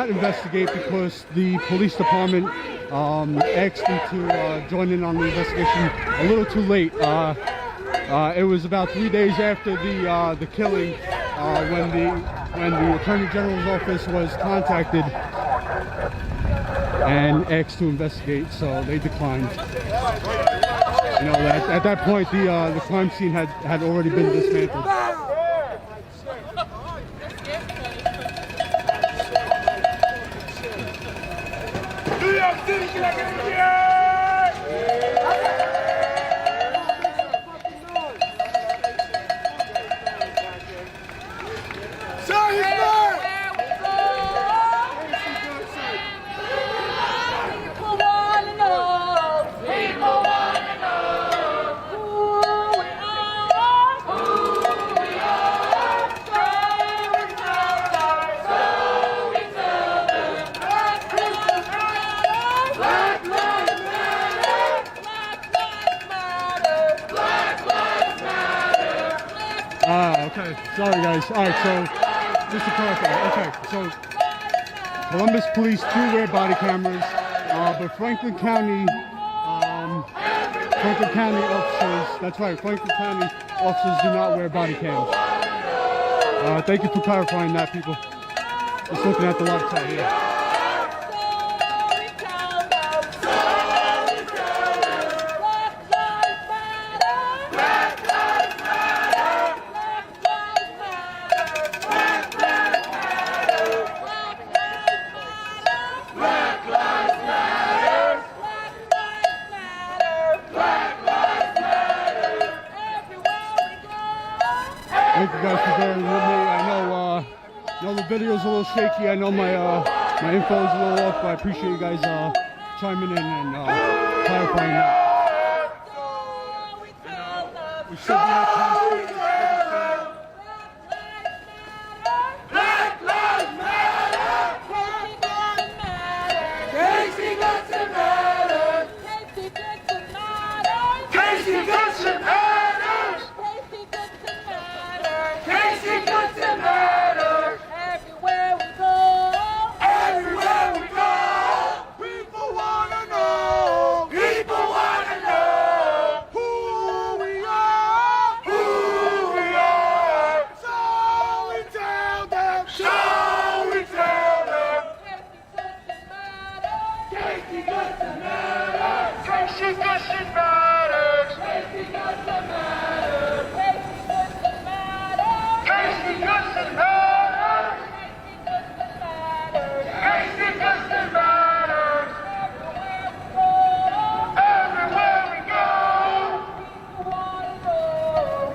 investigate because the police department asked them to join in on the investigation a little too late. It was about 3 days after the killing when the Attorney General's office was contacted and asked to investigate, so they declined. You know, at that point the crime scene had already been dismantled. Okay, sorry guys. Alright, so just to clarify, okay, so Columbus police do wear body cameras, but Franklin County officers, that's right, Franklin County officers do not wear body cams. Thank you for clarifying that, people. Just looking at the left side here. Thank you guys for bearing with me. I know the video's a little shaky. I know my info is a little off, but I appreciate you guys chiming in and clarifying that. We should be Black lives matter. Casey Goodson matters. Casey Goodson matters. Casey Goodson matters. Everywhere we go. Everywhere we go. People wanna know. People wanna know who we are. Who we are. So we tell them. So we tell them. Casey Goodson matters. Casey Goodson matters. Casey Goodson matters. Casey Goodson matters. Casey Goodson matters. Everywhere we go.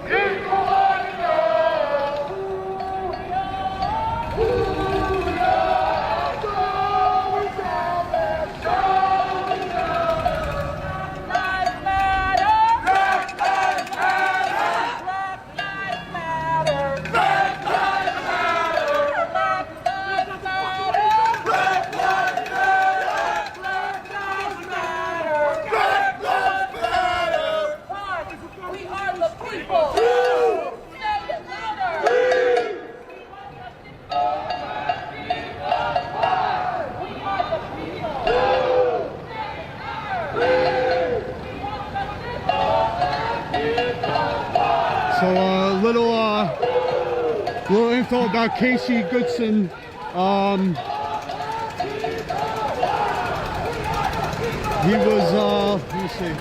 People want to know who we are. So we tell them. So we tell them. Black lives matter. Black lives matter. Black lives matter. Black lives matter. Black lives matter. Black lives matter. We are the people. Say it louder. We are the people. So little info about Casey Goodson. He was let me see.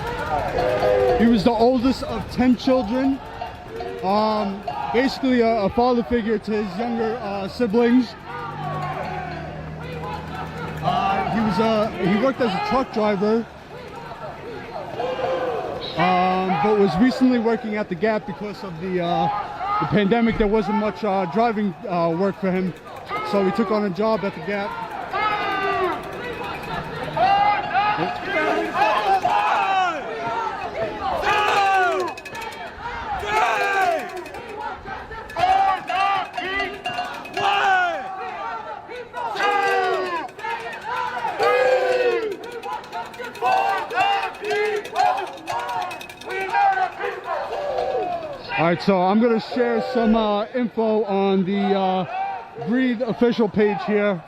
He was the oldest of 10 children. Basically a father figure to his younger siblings. He worked as a truck driver. But was recently working at the Gap because of the pandemic. There wasn't much driving work for him, so he took on a job at the Gap. All right, so I'm gonna share some info on the Breathe official page here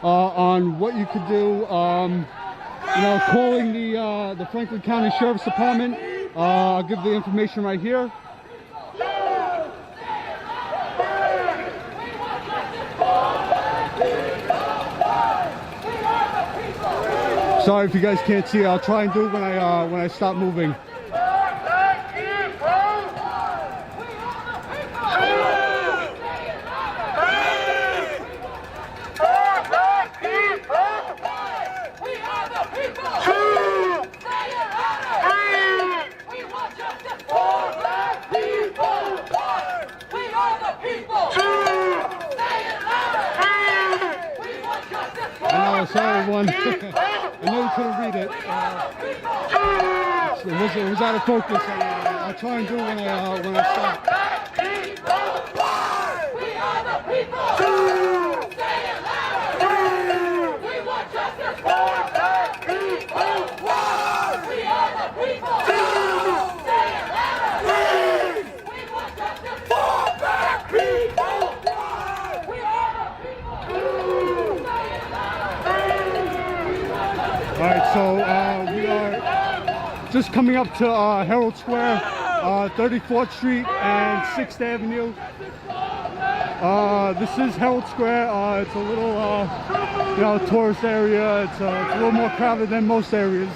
on what you could do. You know, calling the Franklin County Sheriff's Department. I'll give the information right here. Sorry if you guys can't see. I'll try and do it when I stop moving. sorry everyone. I know you couldn't read it. It was out of focus. I'll try and do it when I stop. We are the people. Say it louder. We want justice for black people. We are the people. Say it louder. We want justice for black people. We are the people. Say it louder. All right, so we are just coming up to Herald Square, 34th Street and 6th Avenue. This is Herald Square. It's a little, tourist area. It's a little more crowded than most areas.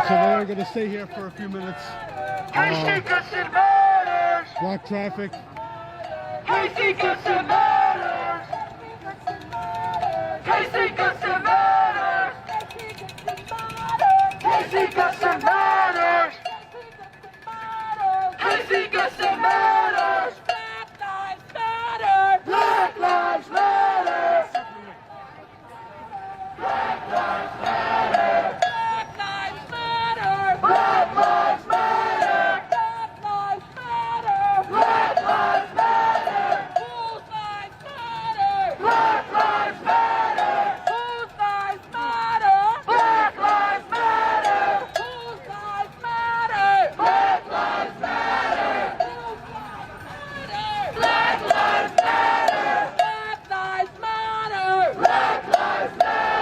So we're going to stay here for a few minutes. Block traffic. Casey Goodson matters. Casey Goodson matters. Casey Goodson matters. Casey Goodson matters. Black lives matter. Black lives matter. Black lives matter. Black lives matter. Whose lives matter? Black lives matter. Whose lives matter? Black lives matter. Whose lives matter? Black lives matter. Black lives matter. Black lives matter. Black lives matter. Black lives matter.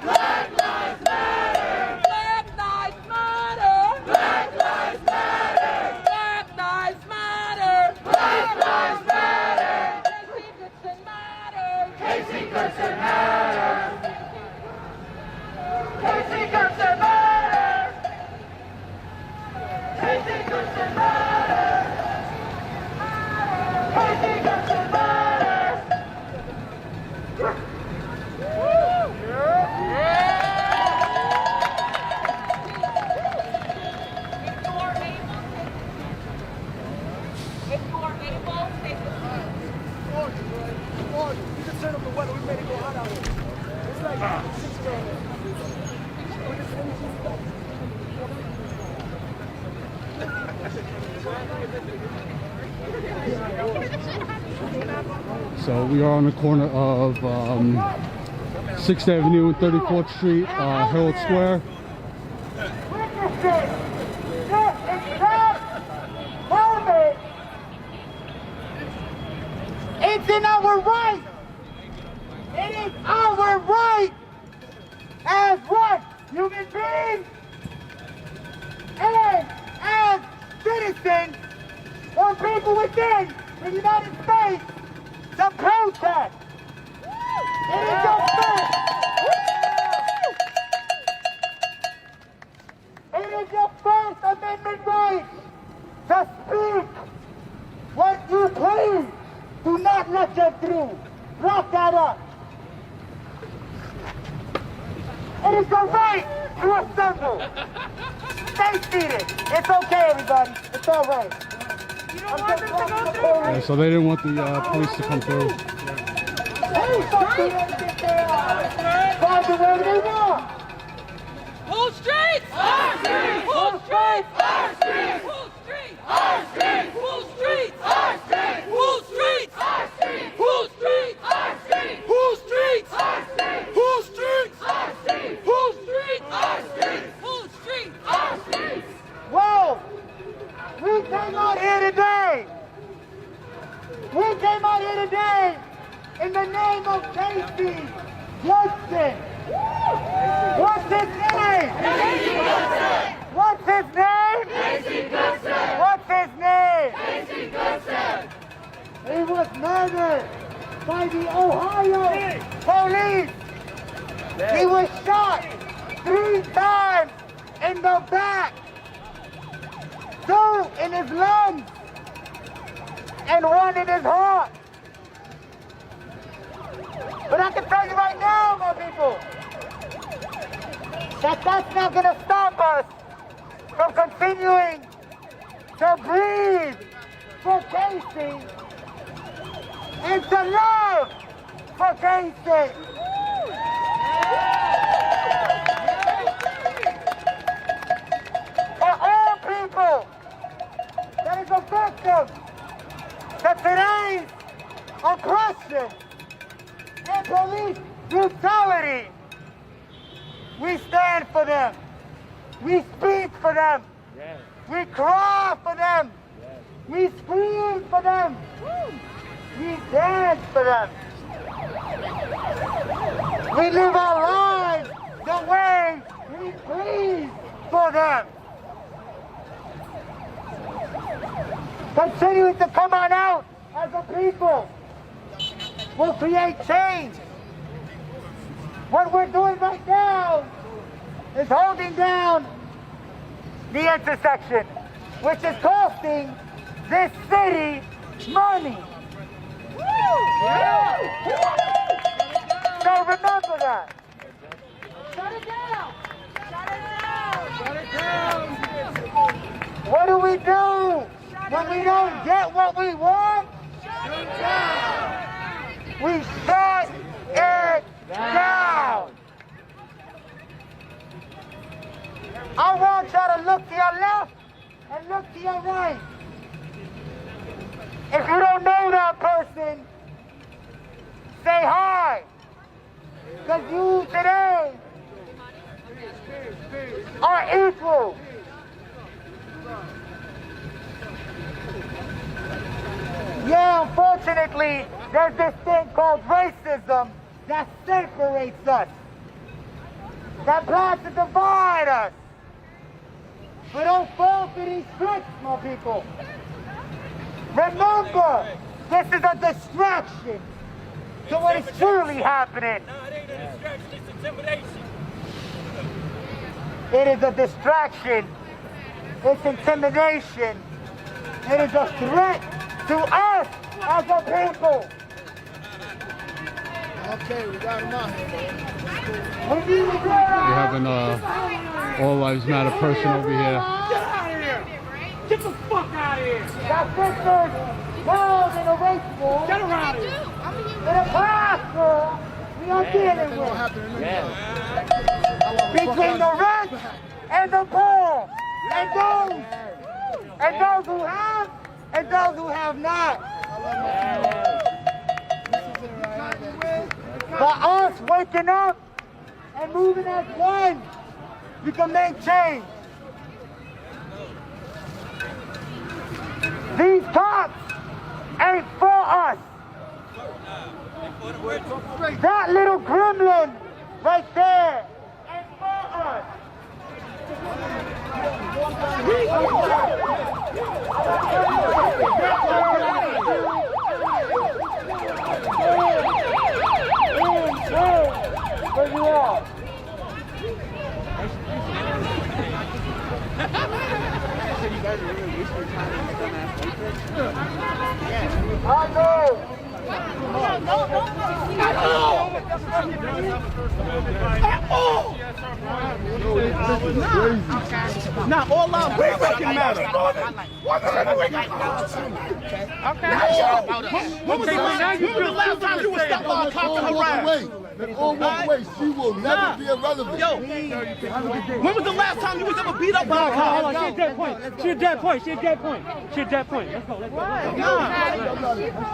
Black lives matter. Black lives matter. Black lives matter. Black lives matter. Black lives matter. Casey Goodson matters. Casey Goodson matters. Casey Goodson matters. Casey Goodson matters. If you are able, take the seat. You can turn up the weather. We made it go hot out here. It's like 6 down there. So we are on the corner of 6th Avenue and 34th Street, Herald Square. Witnesses, this exact moment, it's in our right. It is our right as what? Human beings and as citizens or people within the United States to protest. It is your first. It is your First Amendment right to speak what you please. Do not let them through. Block that up. It is your right to assemble. Stay seated. It's okay, everybody. It's all right. You don't want them to go through? Yeah, so they didn't want the police to come through. Police don't do anything there. Find the way they want. Whole streets! Our streets! Whole streets! Our streets! Whole streets! Our streets! Whole streets! Our streets! Whole streets! Our streets! Whole streets! Our streets! Whole streets! Our streets! Whole streets! Our streets! Whole streets! Our streets! Whole streets! Our streets! Whoa! We came out here today. We came out here today in the name of Casey Goodson. What's his name? Casey Goodson! What's his name? Casey Goodson! What's his name? Casey Goodson! He was murdered by the Ohio police. He was shot 3 times in the back, 2 in his lungs, and 1 in his heart. But I can tell you right now, my people, that that's not going to stop us from continuing to breathe for Casey and to love for Casey. For all people that is a victim to today's oppression and police brutality, we stand for them. We speak for them. We cry for them. We scream for them. We dance for them. We live our lives the way we please for them. Continuing to come on out as a people will create change. What we're doing right now is holding down the intersection, which is costing this city money. So remember that. Shut it down! Shut it down! Shut it down! What do we do when we don't get what we want? Shut it down! We shut it down. I want y'all to look to your left and look to your right. If you don't know that person, say hi. Because you today are equal. Yeah, unfortunately, there's this thing called racism that separates us, that plans to divide us. But don't fall for these tricks, my people. Remember, this is a distraction to what is truly happening. No, it ain't a distraction, it's intimidation. It is a distraction. It's intimidation. It is a threat to us as a people. Okay, we got him out here. We're having All Lives Matter person over here. Get out of here! Get the fuck out of here! That sisters held in a race war. Get around here! In a classroom we are dealing with. Between the rich and the poor. And those who have and those who have not. For us, waking up and moving as one, we can make change. These cops ain't for us. That little gremlin right there ain't for us. Where you are? I know. Not all our we fucking matter. When was the last time you were stepped on a cop and harassed? They all walk away. She will never be irrelevant. Yo, when was the last time you was ever beat up by a cop? Hold on, she a dead point. She a dead point. She a dead point. She a dead point. Let's go. Let's go.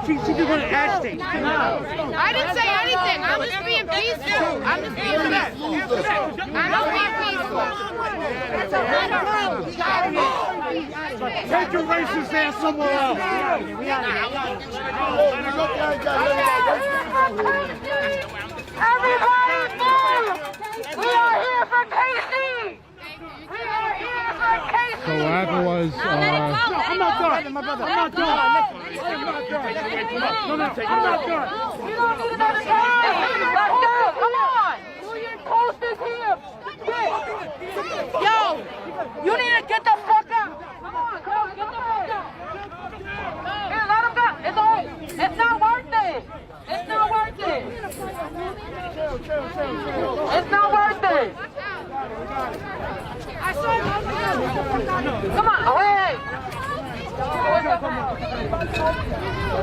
She just want to agitate. I didn't say anything. I'm just being peaceful. I'm just being peaceful. I'm not being peaceful. Take your racist ass somewhere else. Everybody move! We are here for KC! We are here for KC! So what happened was, I'm not done. My brother, I'm not done. I'm not done. No, I'm not done. You don't need another time! Let's go! Come on! Your post is here! Yo! You need to get the fuck out! Come on, get the fuck out! Here, let him go! It's not worth it! It's not worth it! It's not worth it! Come on, wait!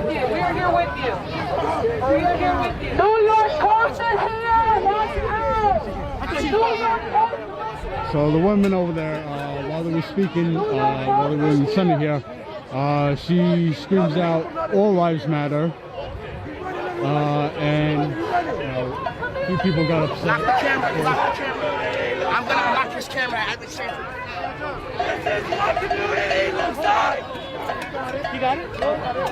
We are here with you. We are here with you. New York Post is here! New York Post! so the women over there, while they were speaking, while they were in the Senate here, she screams out, "All lives matter." And a few people got upset. Lock the camera. Lock the camera. I'm gonna lock this camera at the same time. This is what community looks like. You got it?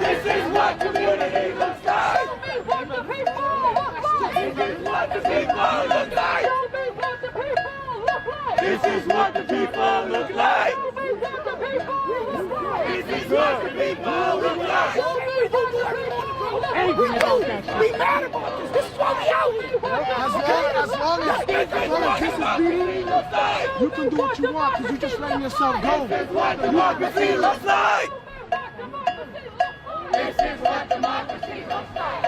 This is what community looks like. Show me what the people look like. This is what the people look like. Show me what the people look like. This is what the people look like. Show me what the people look like. This is what the people look like. Show me what the people look like. We mad about this. This is why we out here. As long as this is beating, you can do what you want because you're just letting yourself go. This is what democracy looks like. This is what democracy looks like.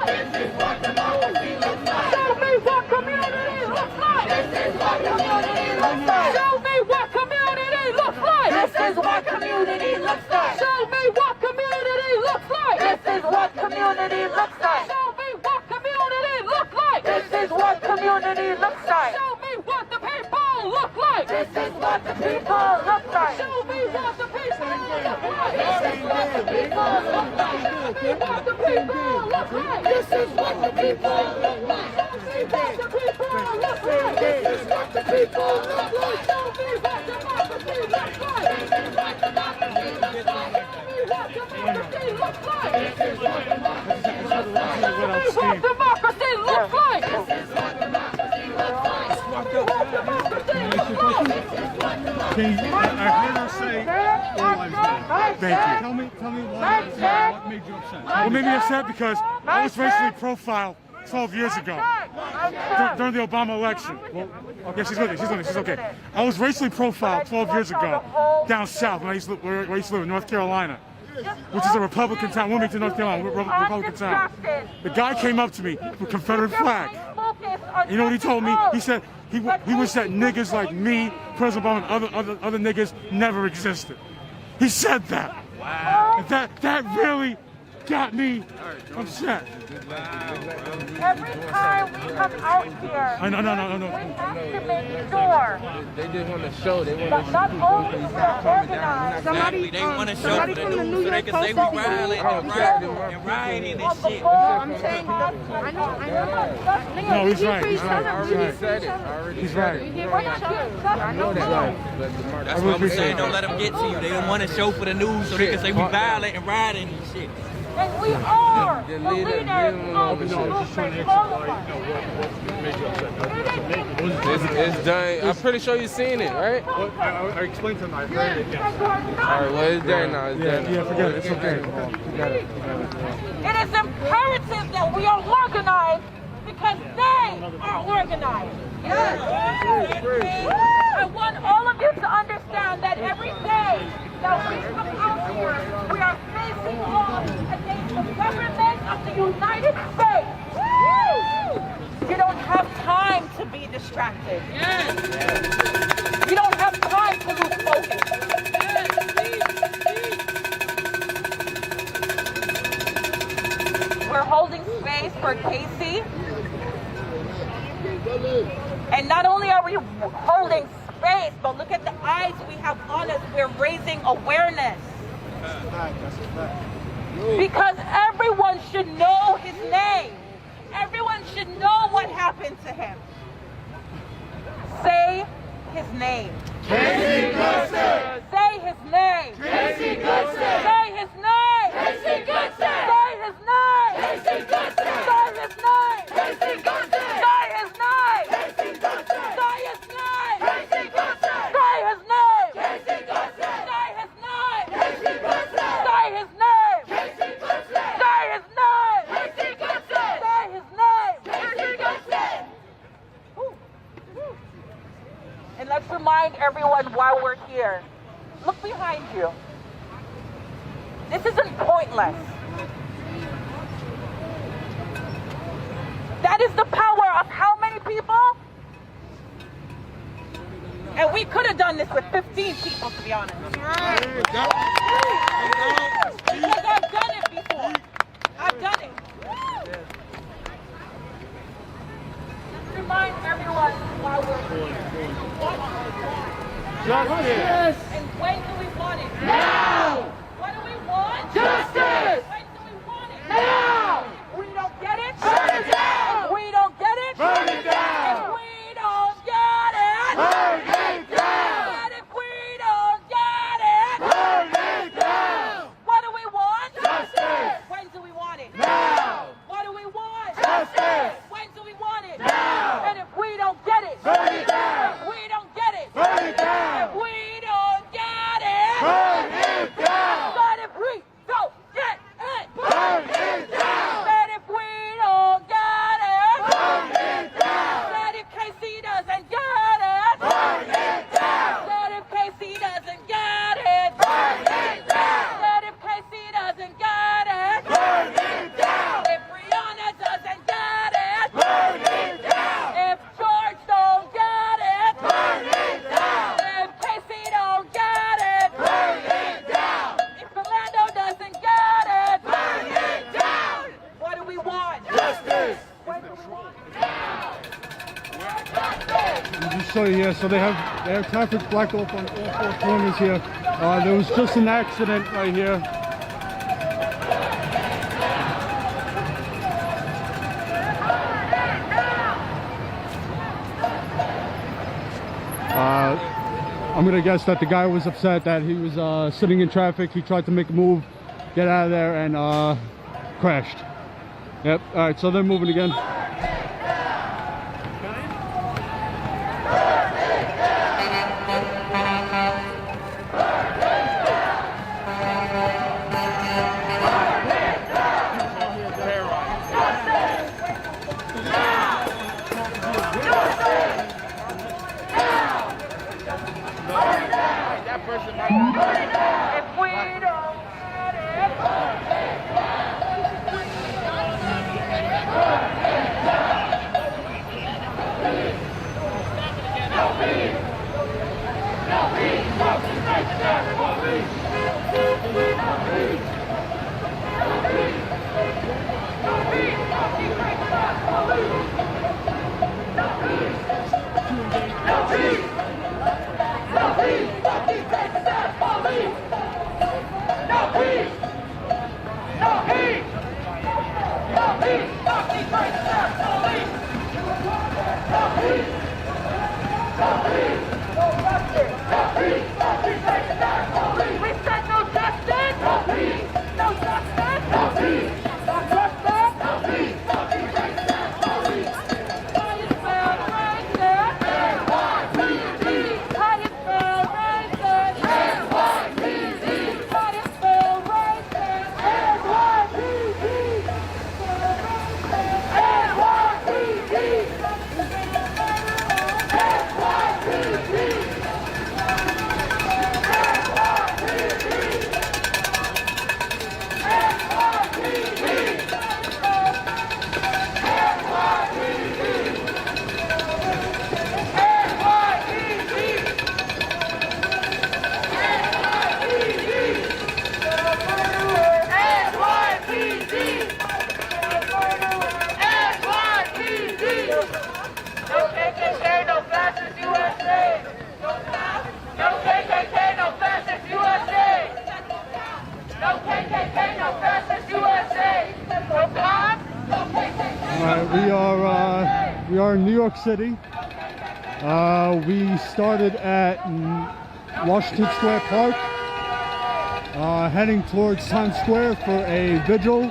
This is what democracy looks like. Show me what community looks like. This is what community looks like. Show me what community looks like. This is what community looks like. Show me what community looks like. This is what community looks like. Show me what community looks like. This is what community looks like. Show me what the people look like. This is what the people look like. Show me what the people look like. This is what the people look like. Show me what the people look like. This is what the people look like. Show me what the people look like. This is what the people look like. Show me what democracy looks like. This is what democracy looks like. Show me what democracy looks like. This is what democracy looks like. Show me what democracy looks like. This is what democracy looks like. Show me what democracy looks like. I heard her say, "All lives matter." Thank you. Tell me what made you upset. What made me upset because I was racially profiled 12 years ago during the Obama election. Well, yeah, she's with me. She's okay. I was racially profiled 12 years ago down south when I used to live in North Carolina, which is a Republican town, Wilmington, North Carolina, Republican town. The guy came up to me with a Confederate flag. You know what he told me? He said he wished that niggas like me, President Obama, and other niggas never existed. He said that. Wow. That really got me. I'm set. Every time we come out here, No. we have to make sure They just want to show. They want that not only we're organized, Somebody from the New York Post and rioting and shit. I'm saying, I know. No, he's right. I already said it. He's right. I know that. That's what I'm saying. Don't let them get to you. They don't want to show for the news so they can say we violent and rioting and shit. and we are the leaders of the movement, all of us. It's done. I'm pretty sure you've seen it, right? Well, I explained to him. I heard it. Yeah. All right. Well, it's there now. It's there. Yeah. Forget it. It's okay. It is imperative that we are organized because they are organized. Yes. I want all of you to understand that every day that we come out here, we are facing off against the government of the United States. You don't have time to be distracted. You don't have time to lose focus. We're holding space for Casey. And not only are we holding space, but look at the eyes we have on us. We're raising awareness. Because everyone should know his name. Everyone should know what happened to him. Say his name. Casey Goodson! Say his name. Casey Goodson! Say his name. Casey Goodson! Say his name. Casey Goodson! Say his name. Casey Goodson! Say his name. Casey Goodson! Say his name. Casey Goodson! Say his name. Casey Goodson! Say his name. Casey Goodson! Say his name. Casey Goodson! Say his name. Casey Goodson! Say his name. Casey Goodson! And let's remind everyone why we're here. Look behind you. This isn't pointless. That is the power of how many people? And we could have done this with 15 people, to be honest. Because I've done it before. I've done it. Remind everyone why we're here. Justice! And when do we want it? Now! What do we want? Justice! When do we want it? Now! We don't get it? Burn it down! We don't get it? Burn it down! If we don't get it? Burn it down! And if we don't get it? Burn it down! What do we want? Justice! When do we want it? Now! What do we want? Justice! When do we want it? Now! And if we don't get it? Burn it down! If we don't get it? Burn it down! If we don't get it? Burn it down! But if we don't get it? Burn it down! But if we don't get it? Burn it down! But if Casey doesn't get it? Burn it down! But if Casey doesn't get it? Burn it down! But if Casey doesn't get it? Burn it down! If Brianna doesn't get it? Burn it down! If George don't get it? Burn it down! If Casey don't get it? Burn it down! If Orlando doesn't get it? Burn it down! What do we want? Justice! When do we want it? Just show you here. So they have traffic blocked off on all four corners here. There was just an accident right here. I'm gonna guess that the guy was upset that he was sitting in traffic. He tried to make a move, get out of there, and crashed. Yep. All right. So they're moving again. If we don't get it? We said no justice. No peace. No justice. No peace. No justice. No peace. No peace. How you spell racist? NYPD. How you spell racist? NYPD. How you spell racist? NYPD. No KKK, no fascist USA. No KKK, no fascist USA. No KKK, no fascist USA. No God, no KKK. All right, we are in New York City. We started at Washington Square Park, heading towards Times Square for a vigil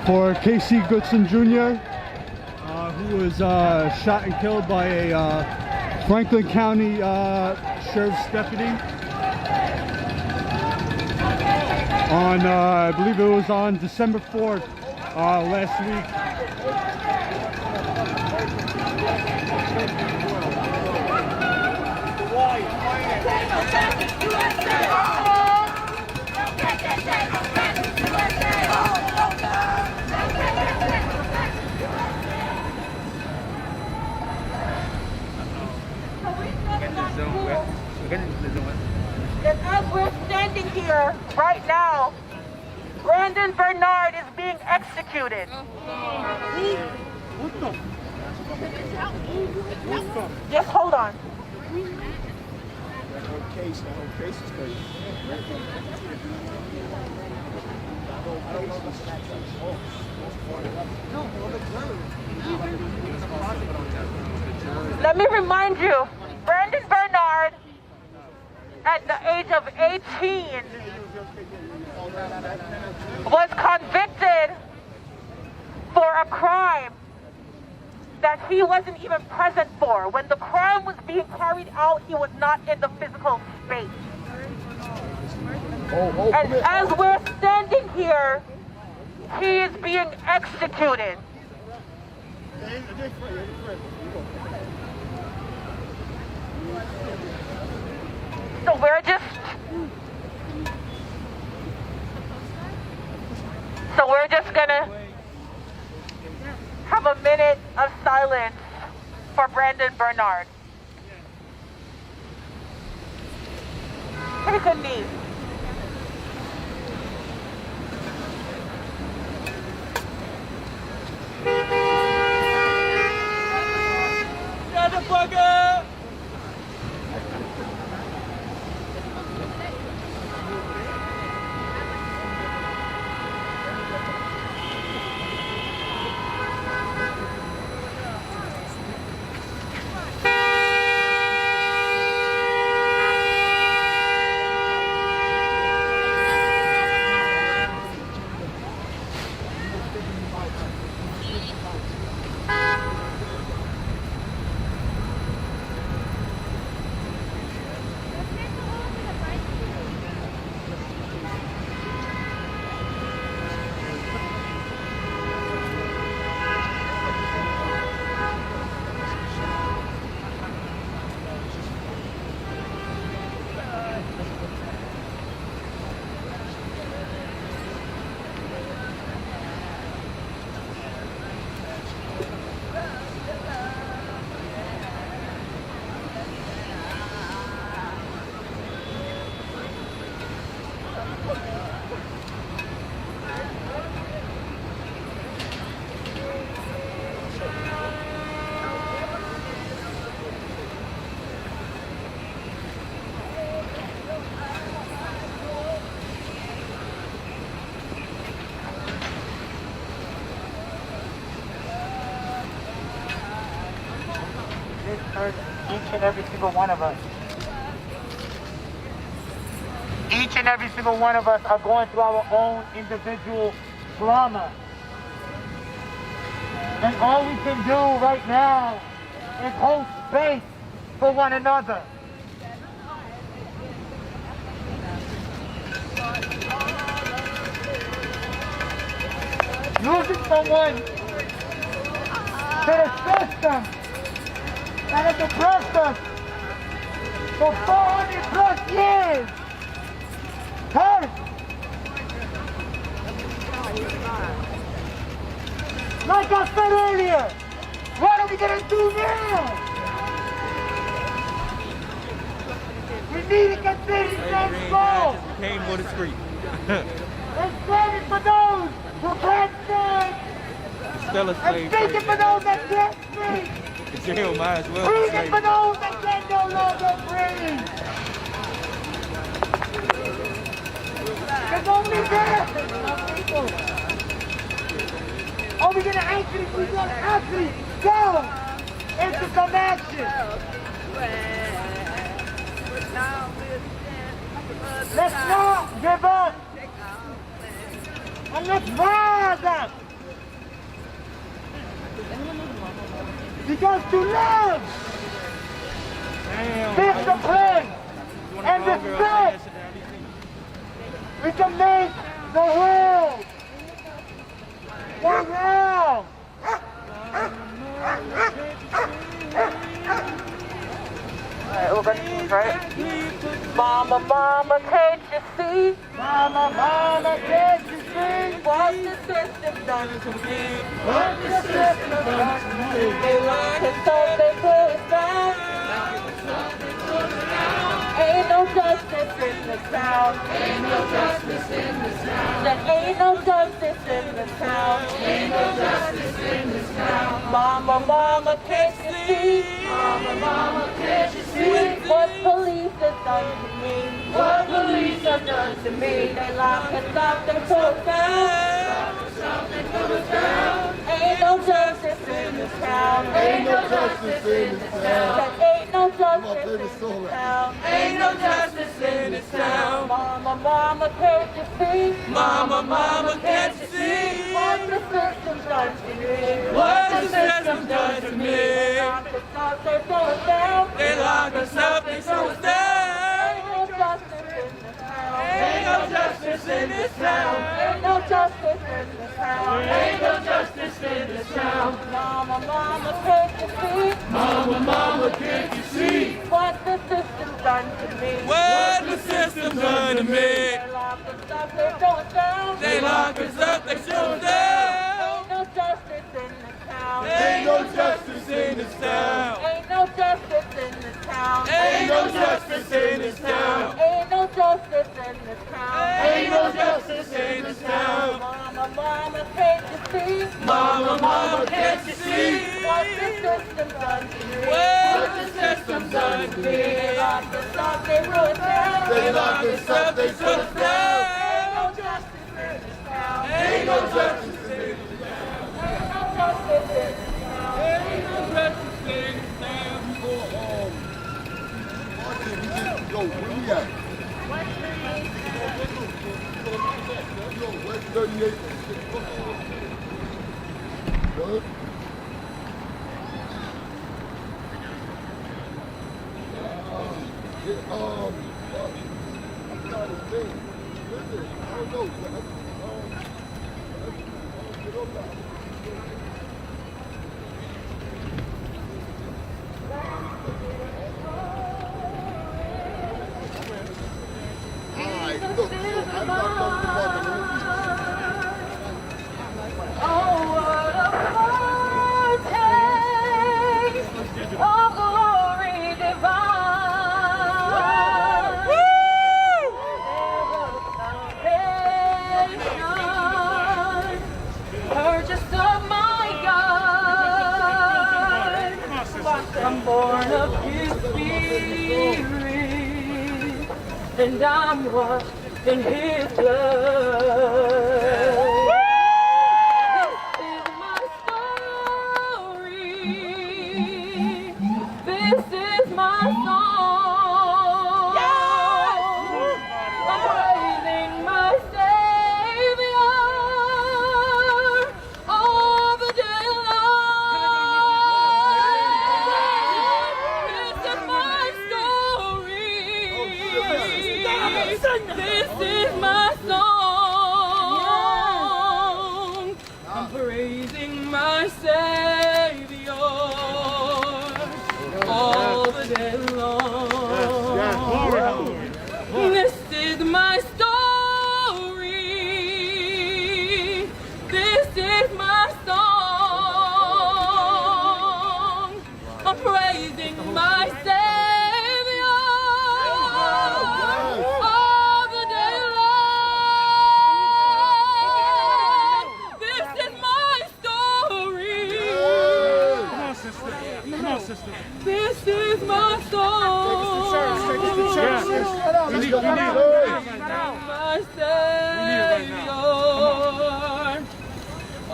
for Casey Goodson Jr., who was shot and killed by a Franklin County Sheriff's deputy on, I believe it was on December 4th last week. And as we're standing here right now, Brandon Bernard is being executed. Just hold on. Let me remind you, Brandon Bernard, at the age of 18, was convicted for a crime that he wasn't even present for. When the crime was being carried out, he was not in the physical space. And as we're standing here, he is being executed. So we're just gonna have a minute of silence for Brandon Bernard. Take a knee. Motherfucker! hurt each and every single one of us. Each and every single one of us are going through our own individual trauma. And all we can do right now is hold space for one another. Losing someone to the system that has oppressed us for 400 plus years hurt. Like I said earlier, what are we going to do now? We need to get things transformed. Came for the street. And standing for those who can't stand. Still a And slave. speaking for those that can't speak. The jail might as well. Breathing for those that can no longer breathe. Because only there are we going to actually go into some action. Let's not give up. And let's rise up. Because to love, discipline, and respect, we can make the world go round. Alright, we're going to move, right? Mama, mama, can't you see? Mama, mama, can't you see? What the system done to me? What the system done to me? They learn and so they put us down. Ain't no justice in this town. Ain't no justice in this town. There ain't no justice in this town. Ain't no justice in this town. Mama, mama, can't you see? Mama, mama, can't you see? What police have done to me? What police have done to me? They lock us up, they put us down. Ain't no justice in this town. Ain't no justice in this town. There ain't no justice in this town. Ain't no justice in this town. Mama, mama, can't you see? Mama, mama, can't you see? What the system done to me? What the system done to me? They throw us down. They lock us up, they throw us down. Ain't no justice in this town. Ain't no justice in this town. Ain't no justice in this town. Ain't no justice in this town. Mama, mama, can't you see? Mama, mama, can't you see? What the system done to me? What the system done to me? They lock us up, they throw us down. They lock us up, they shoot us down. Ain't no justice in this town. Ain't no justice in this town. Ain't no justice in this town. Ain't no justice in this town. Ain't no justice in this town. Ain't no justice in this town. Mama, mama, can't you see? Mama, mama, can't you see? What the system done to me? What the system done to me? They lock us up, they rule us down. They lock us up, they shut us down. Ain't no justice in this town. Ain't no justice in this town. Ain't no justice in this town. Ain't no justice in this town. Yo, where we at? Yo, West 38. Good. I'm trying to think. Listen, I don't know. Alright, look, I'm not talking about the movie. Oh, what a foretaste of glory divine. Salvation, purchase of my God, I'm born of His Spirit, and I'm washed in His blood. This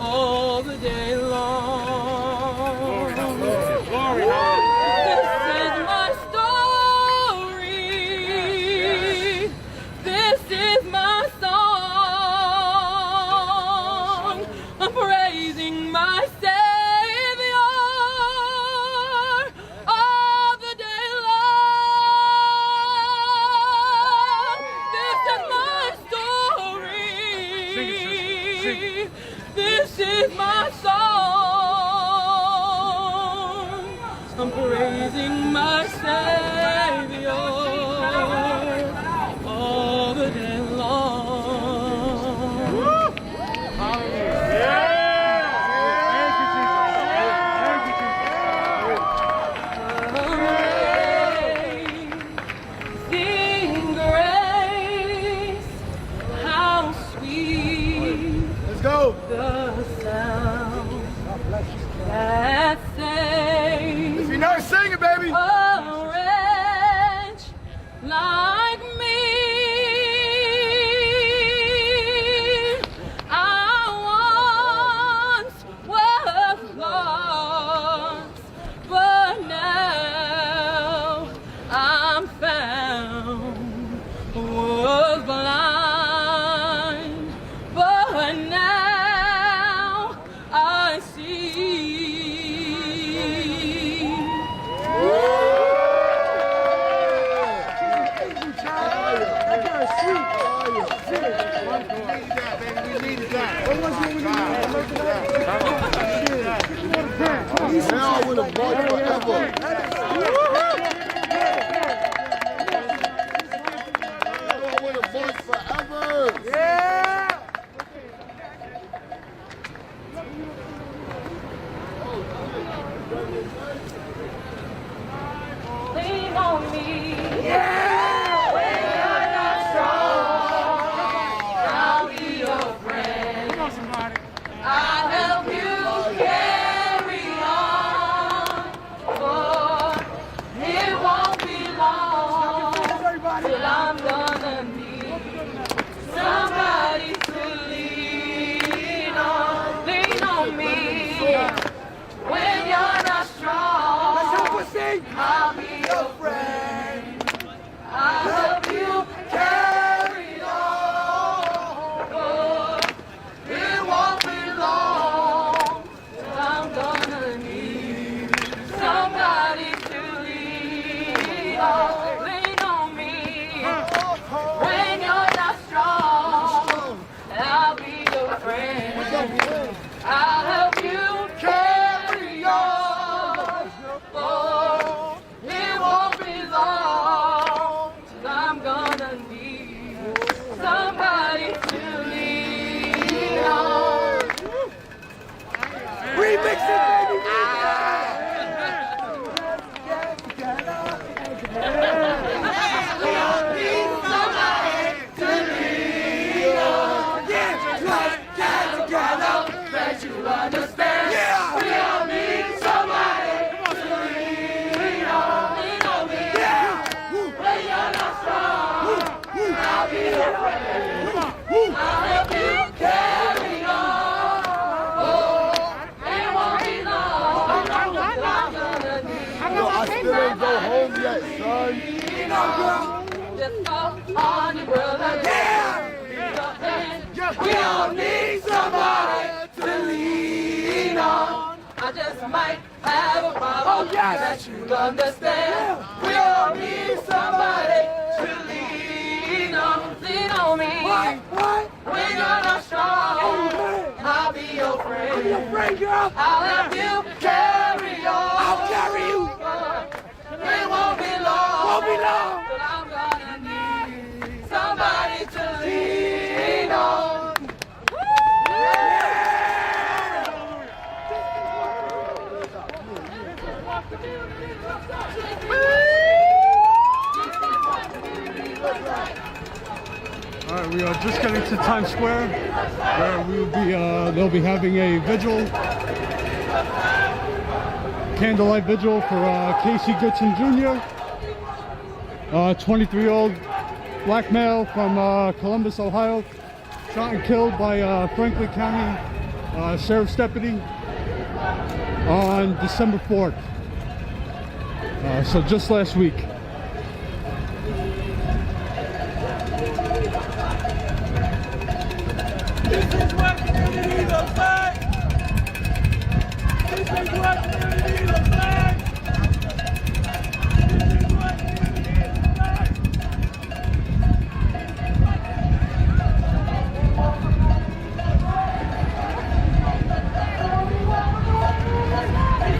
All the day long. This is my song. I'm praising my Savior all the day long. This is my story. This is my song. I'm praising my Savior all the day long. Sing grace, how sweet. Let's go. The sound that saves. If you know it, sing it, baby. A wretch like me. I once was lost, but now I'm found. Was blind, but now I see. Now with a boy forever. With a voice forever. Yeah. Lean on me. Yeah. When you're not strong, I'll be your friend. Come on, somebody. I'll help you carry on. For it won't be long till I'm gonna need somebody to lean on. Lean on me. When you're not strong, I'll be your friend. I'll help you carry on. For it won't be long till I'm gonna need somebody to lean on. Lean on me. When you're not strong, I'll be your friend. I'll help you carry on. For it won't be long till I'm gonna need somebody to lean on. Remix it, baby. I still ain't go home yet, son. Just call on your brother. We all need somebody to lean on. I just might have a problem that you'll understand. We all need somebody to lean on. Lean on me. When you're not strong, I'll be your friend. I'll help you carry on. I'll carry you. It won't be long. But I'm gonna need somebody to lean on. All right, we are just getting to Times Square, where we will be. They'll be having a vigil, candlelight vigil for Casey Goodson Jr. 23-year-old black male from Columbus, Ohio, shot and killed by Franklin County Sheriff's deputy on December 4th. So just last week. This is what community looks like. This is what community looks like. This is what community looks like. This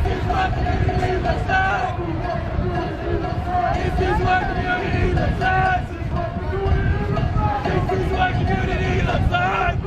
is what community looks like. This is what community looks like. This is what community looks like.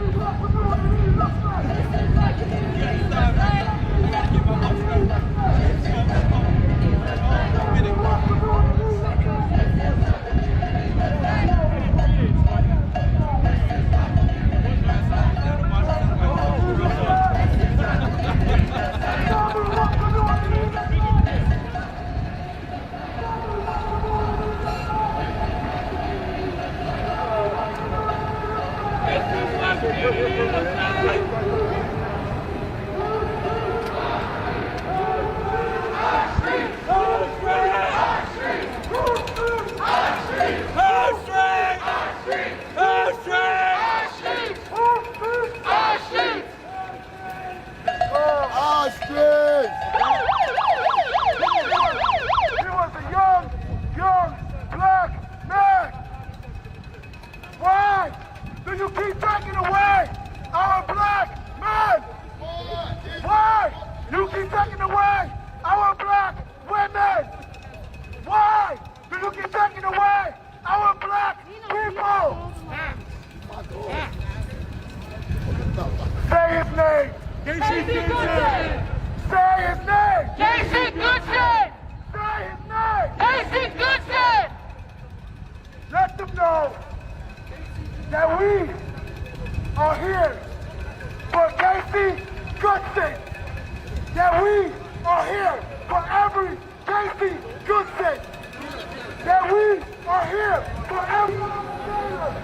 He was a young black man. Why do you keep taking away our black men? Why you keep taking away our black women? Why do you keep taking away our black people? Say his name. Casey Goodson! Say his name. Casey Goodson! Say his name. Casey Goodson! Let them know that we are here for Casey Goodson. That we are here for every Casey Goodson. That we are here for every Sanders.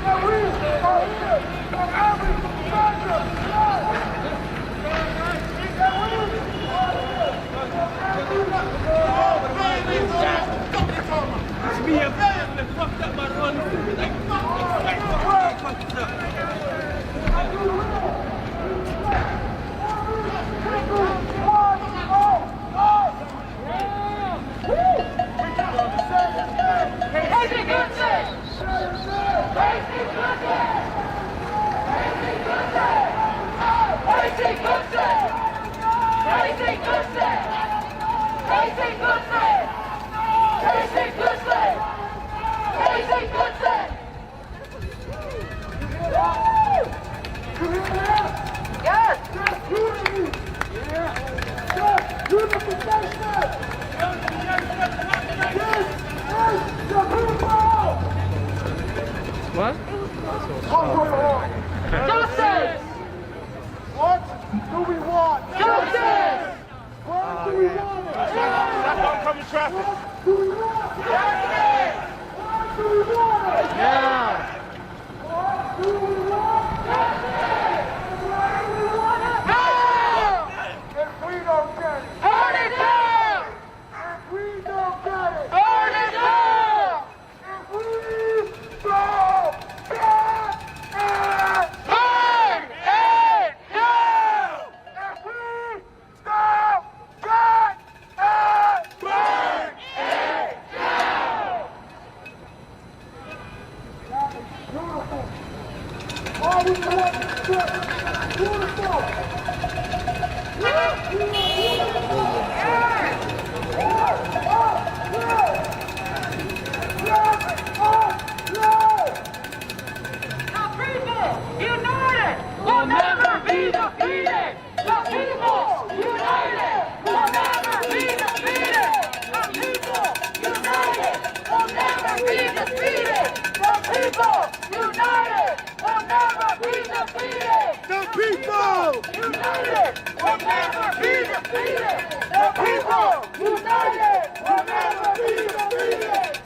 That we are here for every Sanders. That we are here for every Me and the fucked up my run. Casey Goodson! Casey Goodson! Casey Goodson! Casey Goodson! Casey Goodson! Casey Goodson! Casey Goodson! Casey Goodson! Yes! What? Justice! What do we want? Justice! What do we want? That's oncoming traffic. What do we want? Justice! What do we want? Yeah! What do we want? Justice! What do we want? No! If we don't get it. Burn it down! If we don't get it. Burn it down! If we don't get it. Burn it down! If we don't get it. Burn it down! That is beautiful. All we want is good. Beautiful. The people united will never be defeated. The people united will never be defeated. The people united will never be defeated. The people united will never be defeated. The people United will never be defeated. The people united will never be defeated.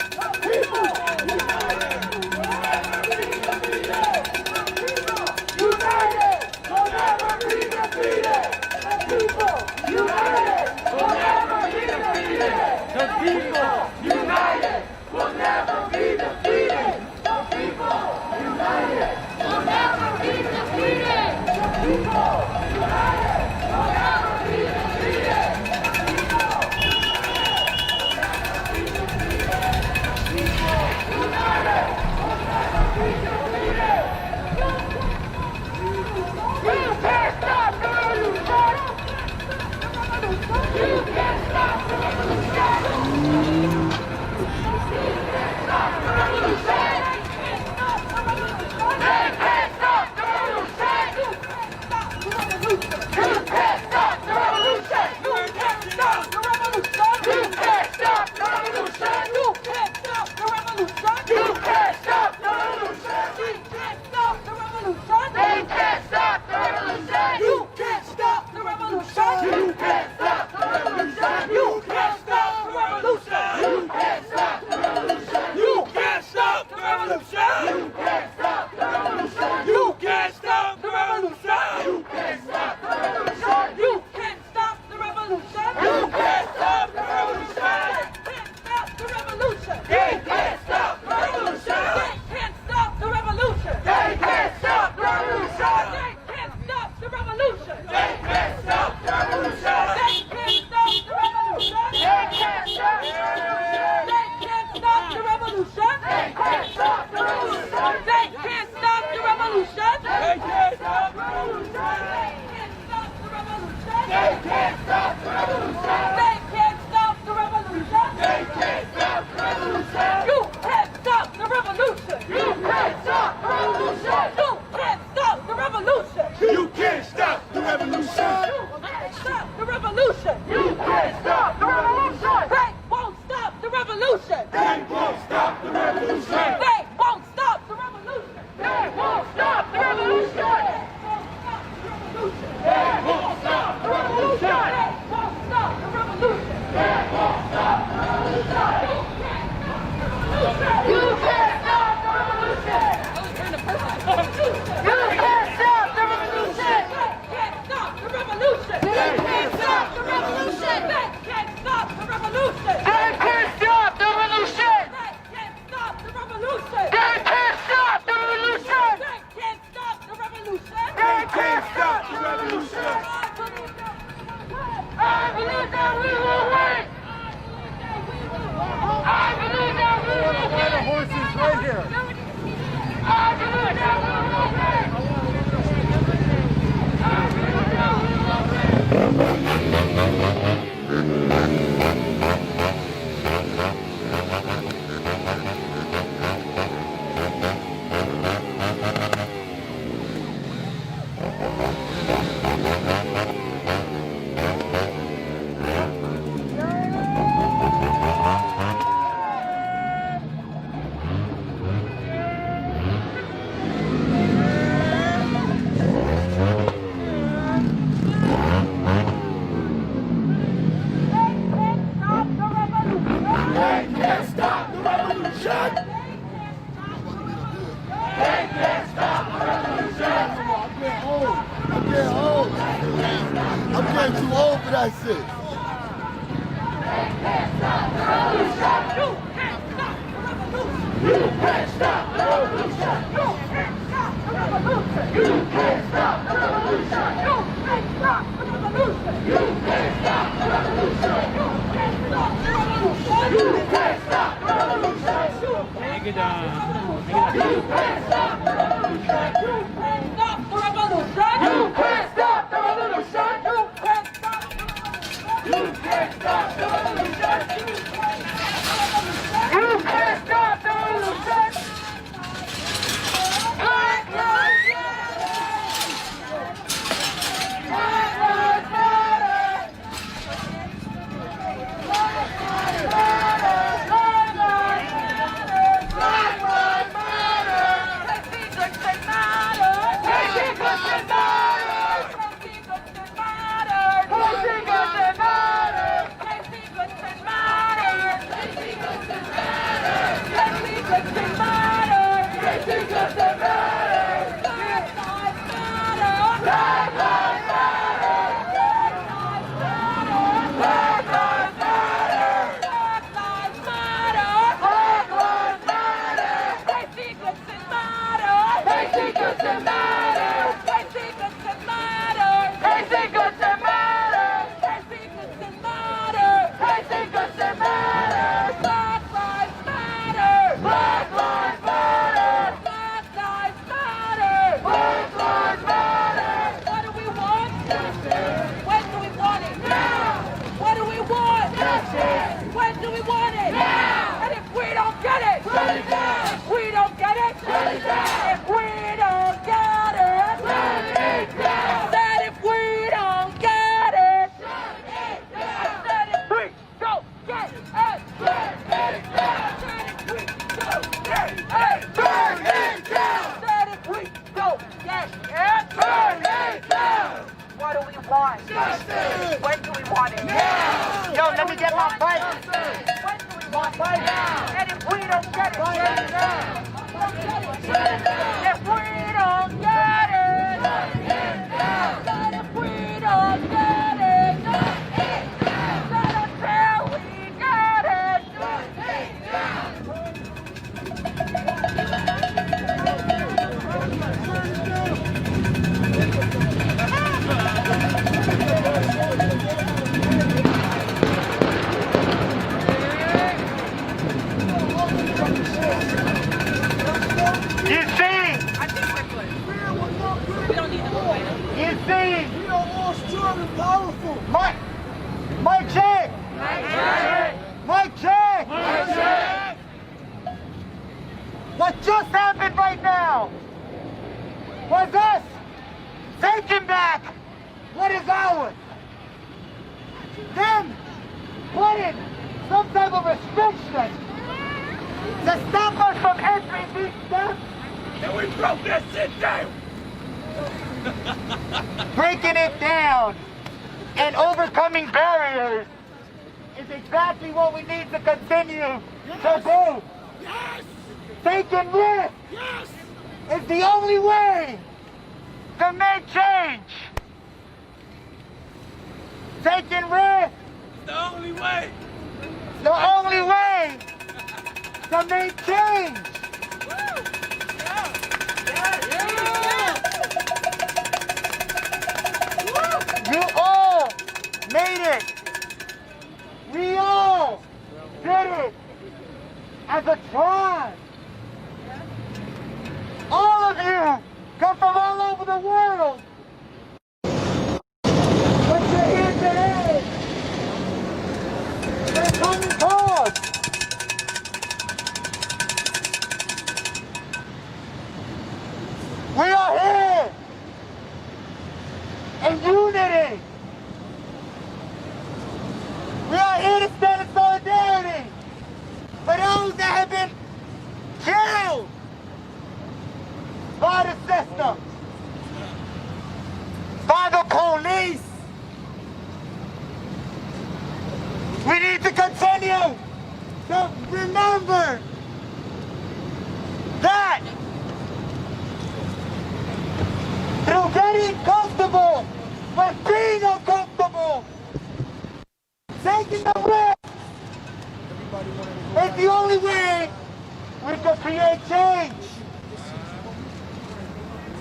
want? Justice! When do we want it? Now! Yo, let me get my bike. When do we want it? Now! And if we don't get it, now! If we don't get it, then if we don't get it, then until we get it, You see? I think we're good. We don't need to go later. You see? We are all strong and powerful. Mike check. Mike check. What just happened right now was us taking back what is ours. Them putting some type of restriction to stop us from entering these steps. And we broke that shit down. Breaking it down and overcoming barriers is exactly what we need to continue to do. Yes! Taking risks Yes! is the only way to make change. Taking risks The only way. is the only way to make change. You all made it. We all did it as a tribe. All of you come from all over the world. But you're here today for a common cause. We are here in unity. We are here to stand in solidarity for those that have been killed by the system, by the police. We need to continue to remember that through getting comfortable with being uncomfortable, taking the risk is the only way we can create change.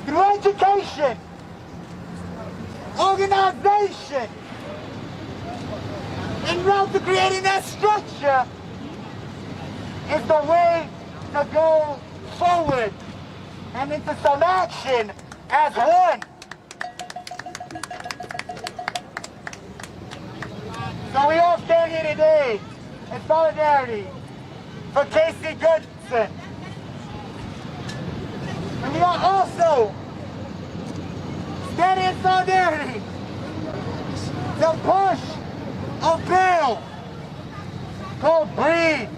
Through education, organization, en route to creating that structure is the way to go forward and into some action as one. So we all stand here today in solidarity for Casey Goodson. And we are also standing in solidarity to push a bill called Breathe.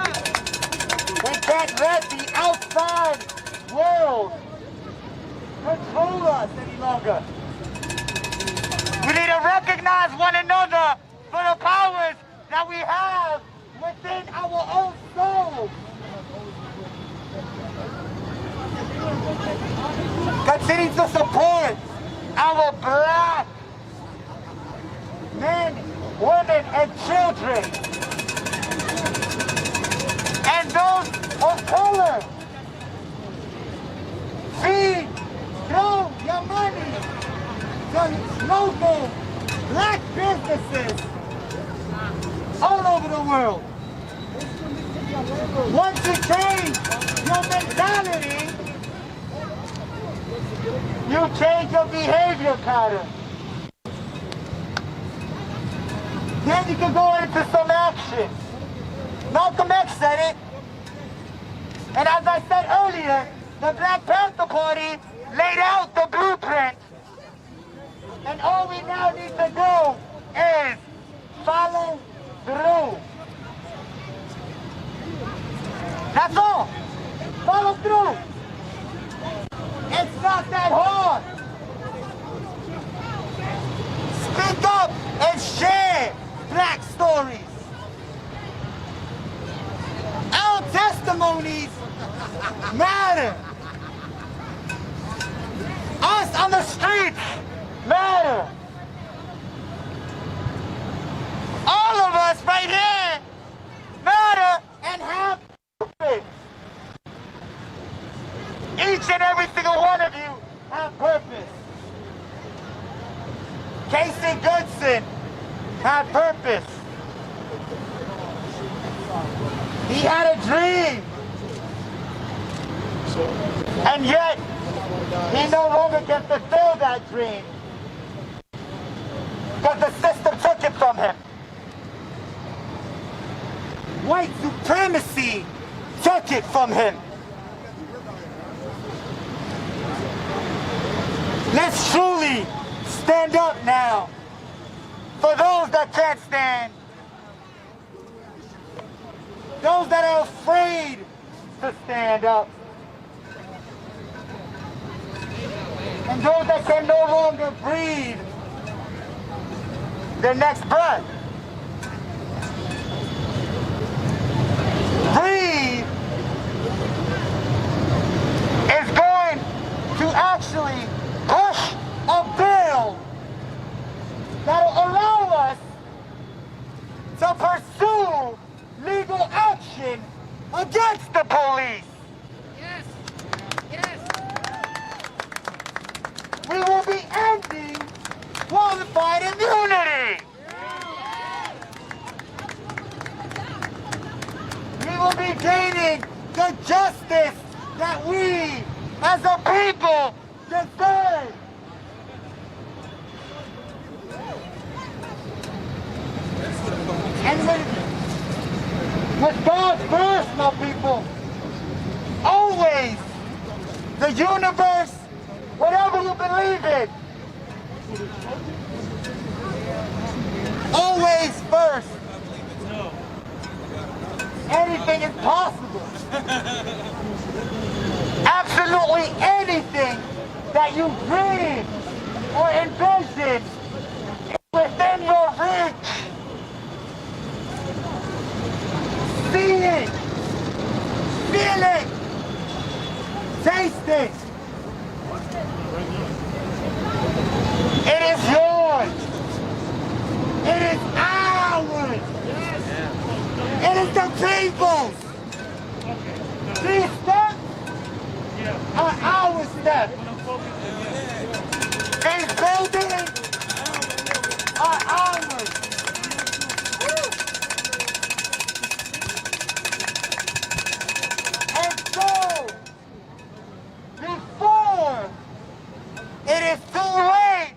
We can't let the outside world control us any longer. We need to recognize one another for the powers that we have within our own souls. Continue to support our black men, women, and children, and those of color. Feed, throw your money to local black businesses all over the world. Once you change your mentality, you change your behavior pattern. Then you can go into some action. Malcolm X said it. And as I said earlier, the Black Panther Party laid out the blueprint. And all we now need to do is follow through. That's all. Follow through. It's not that hard. Speak up and share black stories. Our testimonies matter. Us on the streets matter. All of us right here matter and have purpose. Each and every single one of you have purpose. Casey Goodson had purpose. He had a dream. And yet, he no longer can fulfill that dream. Because the system took it from him. White supremacy took it from him. Let's truly stand up now for those that can't stand. Those that are afraid to stand up. And those that can no longer breathe their next breath. Breathe is going to actually push a bill that'll allow us to pursue legal action against the police. Yes. Yes. We will be ending qualified immunity. We will be gaining the justice that we as a people deserve. And with God first, my people, always, the universe, whatever you believe in, always first. Anything is possible. Absolutely anything that you dream or envision is within your reach. See it, feel it, taste it. It is yours. It is ours. It is the people's. These steps are our steps. These buildings are ours. And so, before it is too late,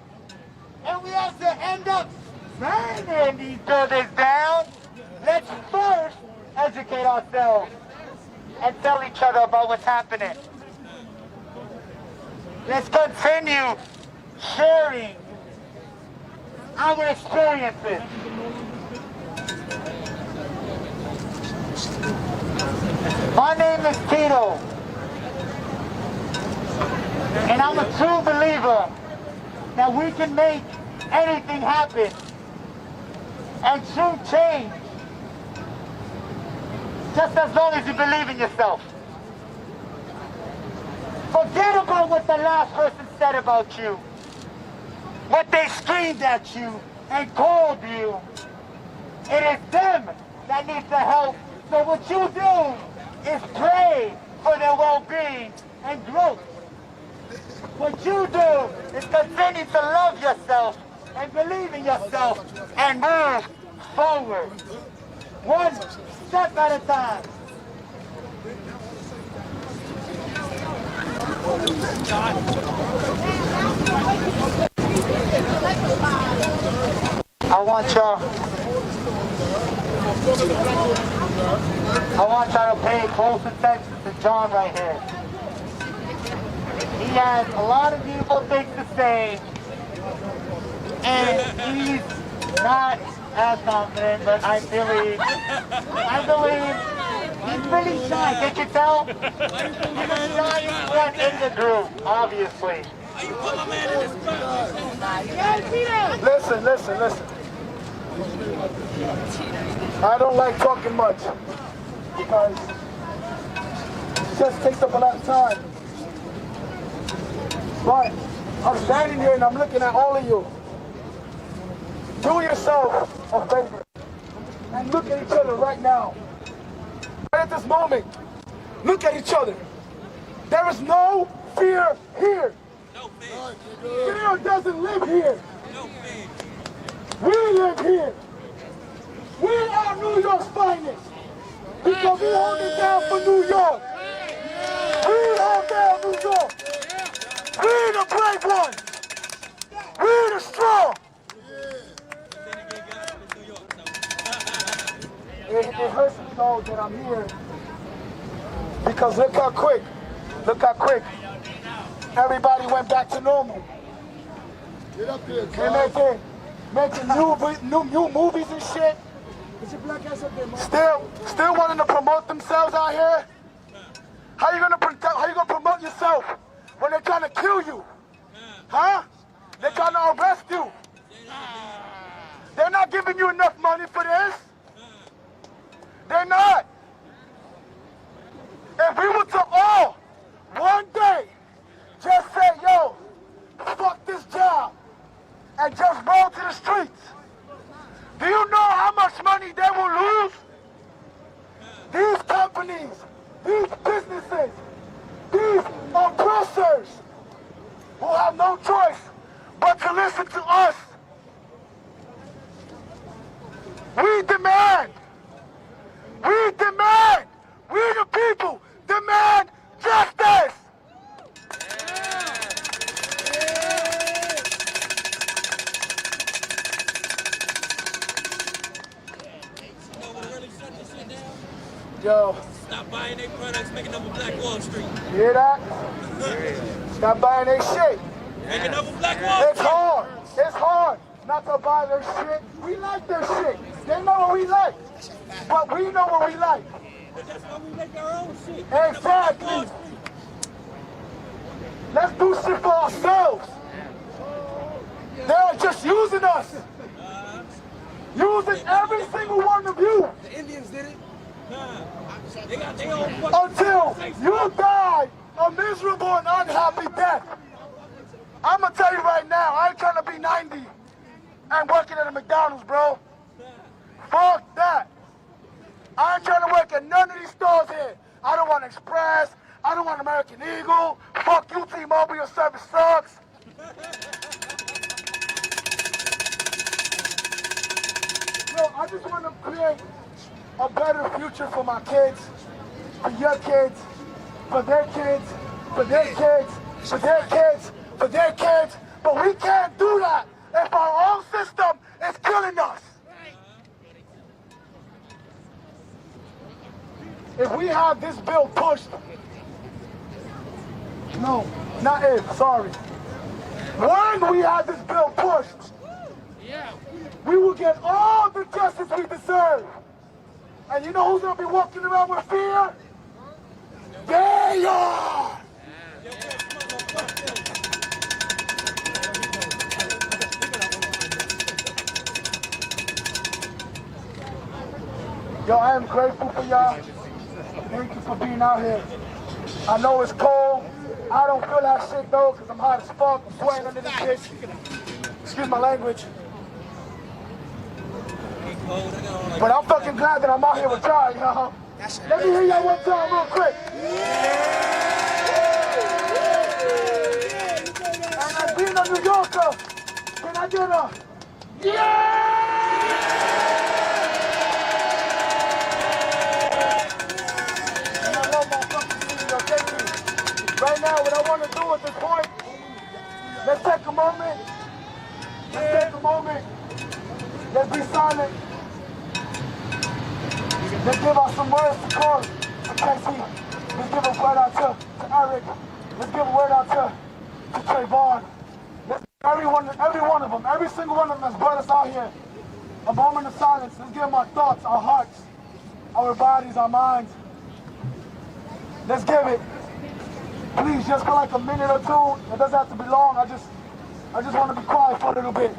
and we have to end up burning these buildings down, let's first educate ourselves and tell each other about what's happening. Let's continue sharing our experiences. My name is Tito, and I'm a true believer that we can make anything happen and true change just as long as you believe in yourself. Forget about what the last person said about you, what they screamed at you and called you. It is them that need the help. So what you do is pray for their well-being and growth. What you do is continue to love yourself and believe in yourself and move forward. One step at a time. I want y'all to pay close attention to John right here. He has a lot of beautiful things to say, and he's not as confident, but I believe He's really shy, can't you tell? He's the shyest one in the group, obviously. Listen. I don't like talking much because it just takes up a lot of time. But I'm standing here and I'm looking at all of you. Do yourself a favor and look at each other right now. Right at this moment, look at each other. There is no fear here. No fear. Fear doesn't live here. No fear. We live here. We are New York's finest. Because we hold it down for New York. We hold down New York. We the brave ones. We the strong. It hurts me though that I'm here. Because look how quick everybody went back to normal. Get up here, They're making new movies and shit. Still wanting to promote themselves out here. How you gonna promote yourself when they're trying to kill you? Huh? They're trying to arrest you. They're not giving you enough money for this. They're not. If we were to all one day just say, yo, fuck this job, and just roll to the streets, do you know how much money they will lose? These companies, these businesses, these oppressors will have no choice but to listen to us. We demand, we the people demand justice. Yo. Stop buying their products, making up a Black Wall Street. You hear that? Stop buying their shit. Making up a Black Wall Street. It's hard not to buy their shit. We like their shit. They know what we like. But we know what we like. But that's why we make our own shit. Exactly. Let's do shit for ourselves. They're just using us. Using every single one of you. The Indians did it. They got their own until you die a miserable and unhappy death. I'm gonna tell you right now, I ain't trying to be 90 and working at a McDonald's, bro. Fuck that. I ain't trying to work at none of these stores here. I don't want Express. I don't want American Eagle. Fuck you, T-Mobile. Your service sucks. Yo, I just want to create a better future for my kids, for your kids, for their kids, for their kids, for their kids, for their kids. But we can't do that if our own system is killing us. If we have this bill pushed, no, not if, sorry. When we have this bill pushed, we will get all the justice we deserve. And you know who's gonna be walking around with fear? They are! Yo, I am grateful for y'all. Thank you for being out here. I know it's cold. I don't feel that shit though, because I'm hot as fuck. I'm sweating under this bitch. Excuse my language. But I'm fucking glad that I'm out here with y'all, y'all. Let me hear y'all one time real quick. And as being a New Yorker, can I get a And I love my fucking city, yo. Thank you. Right now, what I want to do at this point, let's take a moment. Let's take a moment. Let's be silent. Let's give out some words to Corey, to Casey. Let's give a word out to Eric. Let's give a word out to Trayvon. Let's every one of them, every single one of them that's brought us out here. A moment of silence. Let's give them our thoughts, our hearts, our bodies, our minds. Let's give it. Please, just for like a minute or two. It doesn't have to be long. I just want to be quiet for a little bit.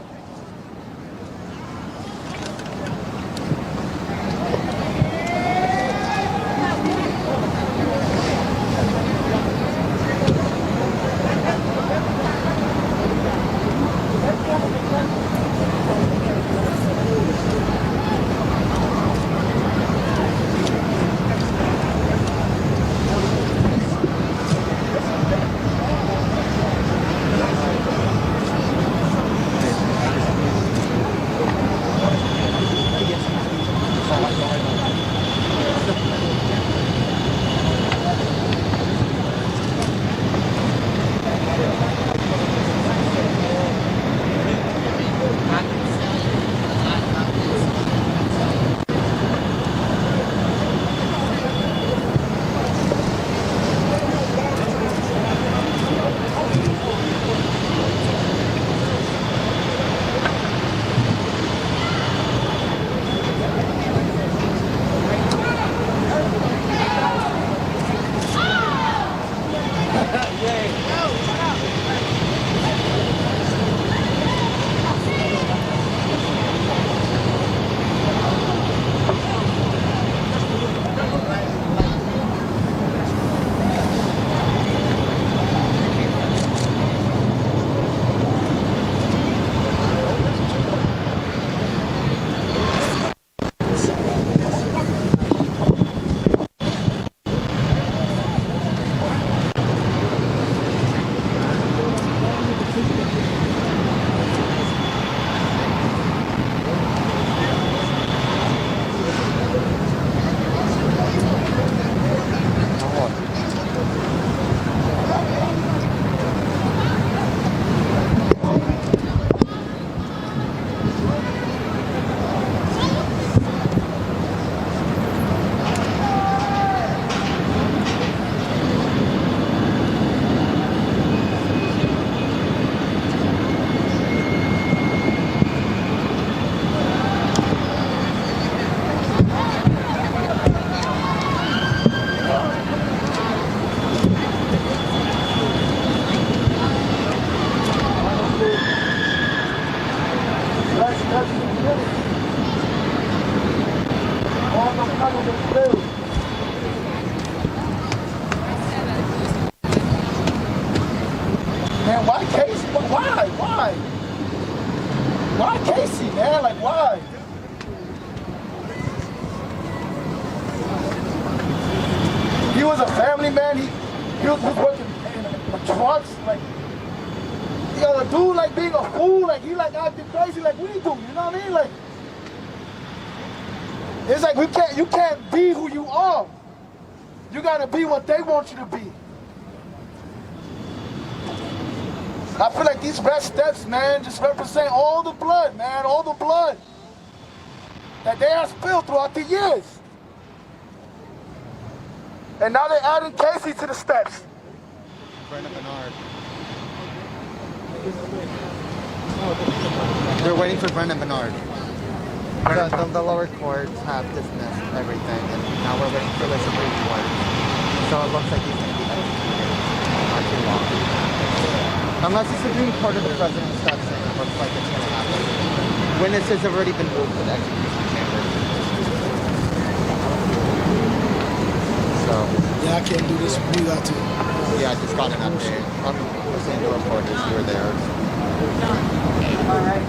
Man, why Casey? Why? Why Casey, man? Like, why? He was a family man. He was working in trucks. Like, yo, the dude like being a fool. Like, he like acting crazy. Like, what do you do? You know what I mean? Like, it's like you can't be who you are. You gotta be what they want you to be. I feel like these red steps, man, just represent all the blood, man, all the blood that they have spilled throughout the years. And now they're adding Casey to the steps. They're waiting for Brendan Bernard. The lower courts have dismissed everything, and now we're waiting for the Supreme Court. So it looks like he's going to be executed. Not too long. Unless the Supreme Court or the President steps in, it looks like it's going to happen. Witnesses have already been moved to the execution chamber. So. Yeah, I can't do this. You got to. Yeah, I just got an update. I'm listening to reporters who are there. All right.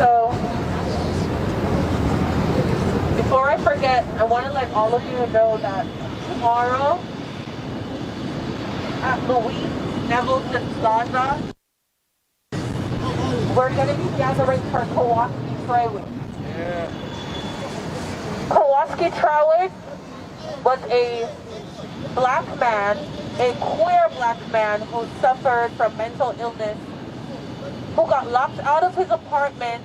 So, before I forget, I want to let all of you know that tomorrow at Louise Neville's Plaza, we're going to be gathering for Kowalski Trawick. Yeah. Kowalski Trawick was a black man, a queer black man who suffered from mental illness, who got locked out of his apartment,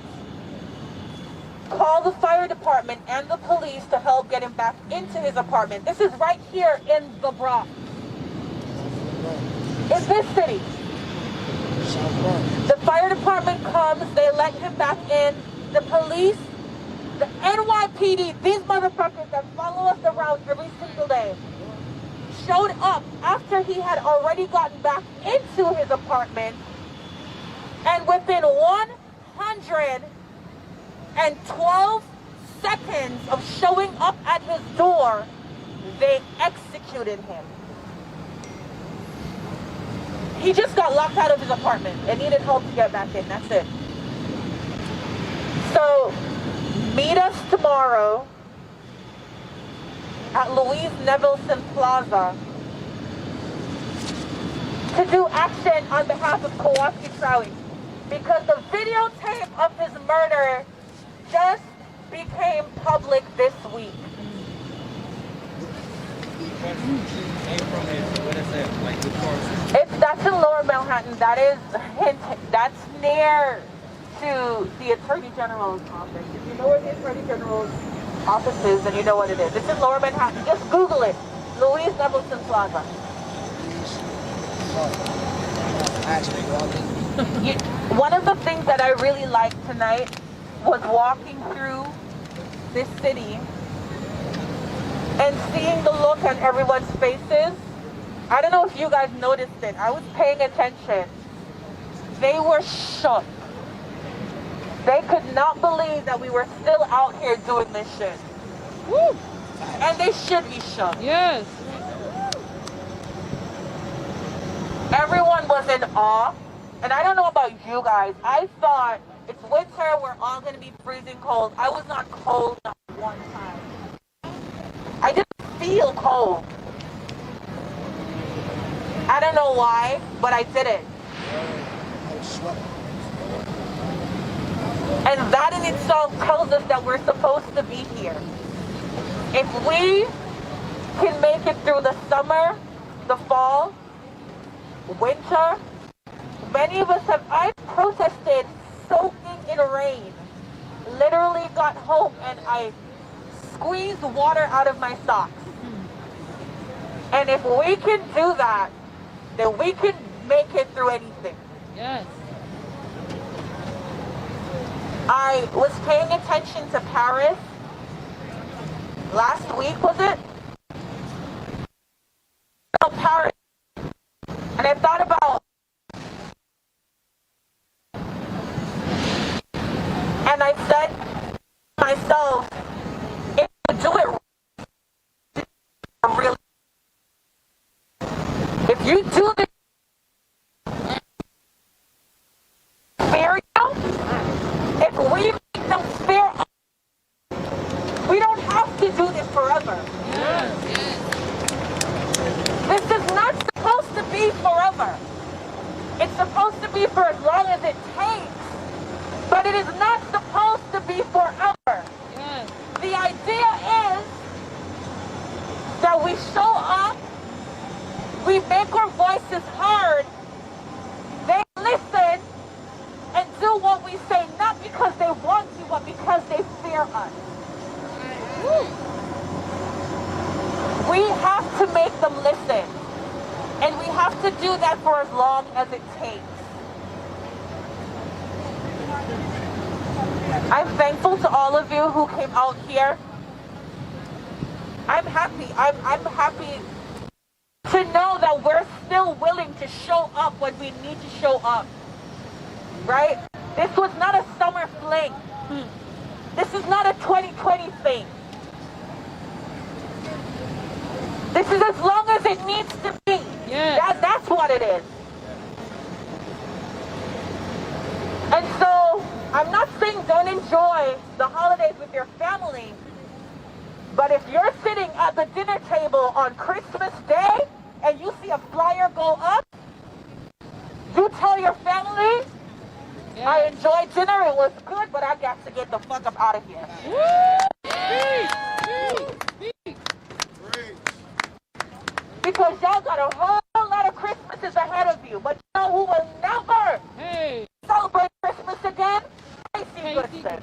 called the fire department and the police to help get him back into his apartment. This is right here in the Bronx. In this city. The fire department comes, they let him back in. The police The NYPD, these motherfuckers that follow us around every single day, showed up after he had already gotten back into his apartment, and within 112 seconds of showing up at his door, they executed him. He just got locked out of his apartment and needed help to get back in. That's it. So, meet us tomorrow at Louise Nevelson Plaza to do action on behalf of Kowalski Trowie, because the videotape of his murder just became public this week. That's in Lower Manhattan. That's near to the Attorney General's office. If you know where the Attorney General's office is, then you know what it is. It's in Lower Manhattan. Just Google it. Louise Nevelson Plaza. One of the things that I really liked tonight was walking through this city and seeing the look on everyone's faces. I don't know if you guys noticed it. I was paying attention. They were shook. They could not believe that we were still out here doing this shit. Woo! And they should be shook. Yes. Everyone was in awe. And I don't know about you guys. I thought it's winter, we're all going to be freezing cold. I was not cold not one time. I didn't feel cold. I don't know why, but I did it. And that in itself tells us that we're supposed to be here. If we can make it through the summer, the fall, winter, many of us have, I protested soaking in rain. Literally got home and I squeezed water out of my socks. And if we can do that, then we can make it through anything. Yes. I was paying attention to Paris last week, was it? Oh, Paris. And I thought about, and I said to myself, if you do it really, if you do this, if we make them spare us, we don't have to do this forever. Yes. This is not supposed to be forever. It's supposed to be for as long as it takes, but it is not supposed to be forever. Yes. The idea is that we show up, we make our voices heard, they listen, and do what we say, not because they want to, but because they fear us. We have to make them listen. And we have to do that for as long as it takes. I'm thankful to all of you who came out here. I'm happy. I'm happy to know that we're still willing to show up when we need to show up. Right? This was not a summer fling. This is not a 2020 thing. This is as long as it needs to be. Yes. That's what it is. And so, I'm not saying don't enjoy the holidays with your family, but if you're sitting at the dinner table on Christmas Day and you see a flyer go up, you tell your family, I enjoyed dinner, it was good, but I got to get the fuck up out of here. Because y'all got a whole lot of Christmases ahead of you, but you know who will never celebrate Christmas again? Casey Goodson.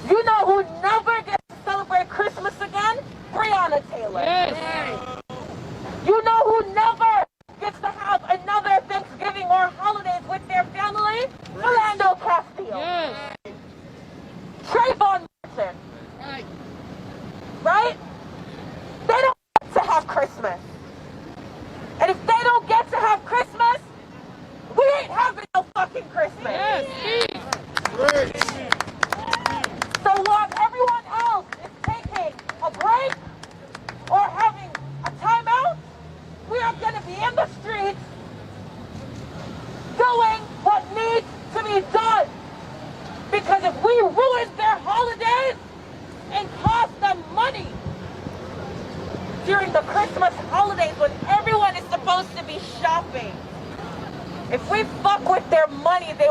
You know who never gets to celebrate Christmas again? Breonna Taylor. Yes. You know who never gets to have another Thanksgiving or holidays with their family? Philando Castile. Yes. Trayvon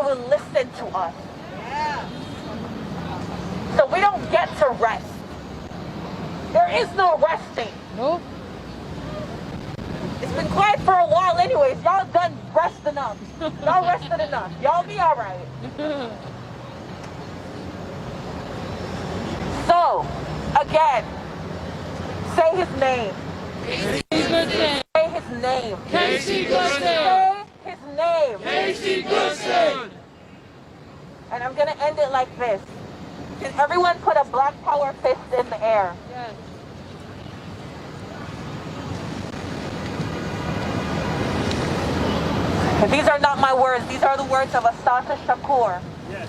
will listen to us. So we don't get to rest. There is no resting. Nope. It's been quiet for a while anyways. Y'all done rest enough. Y'all rested enough. Y'all be all right. So, again, say his name. Casey Goodson. Say his name. Casey Goodson. Say his name. Casey Goodson. And I'm going to end it like this. Can everyone put a Black Power fist in the air? Yes. These are not my words. These are the words of Assata Shakur. Yes.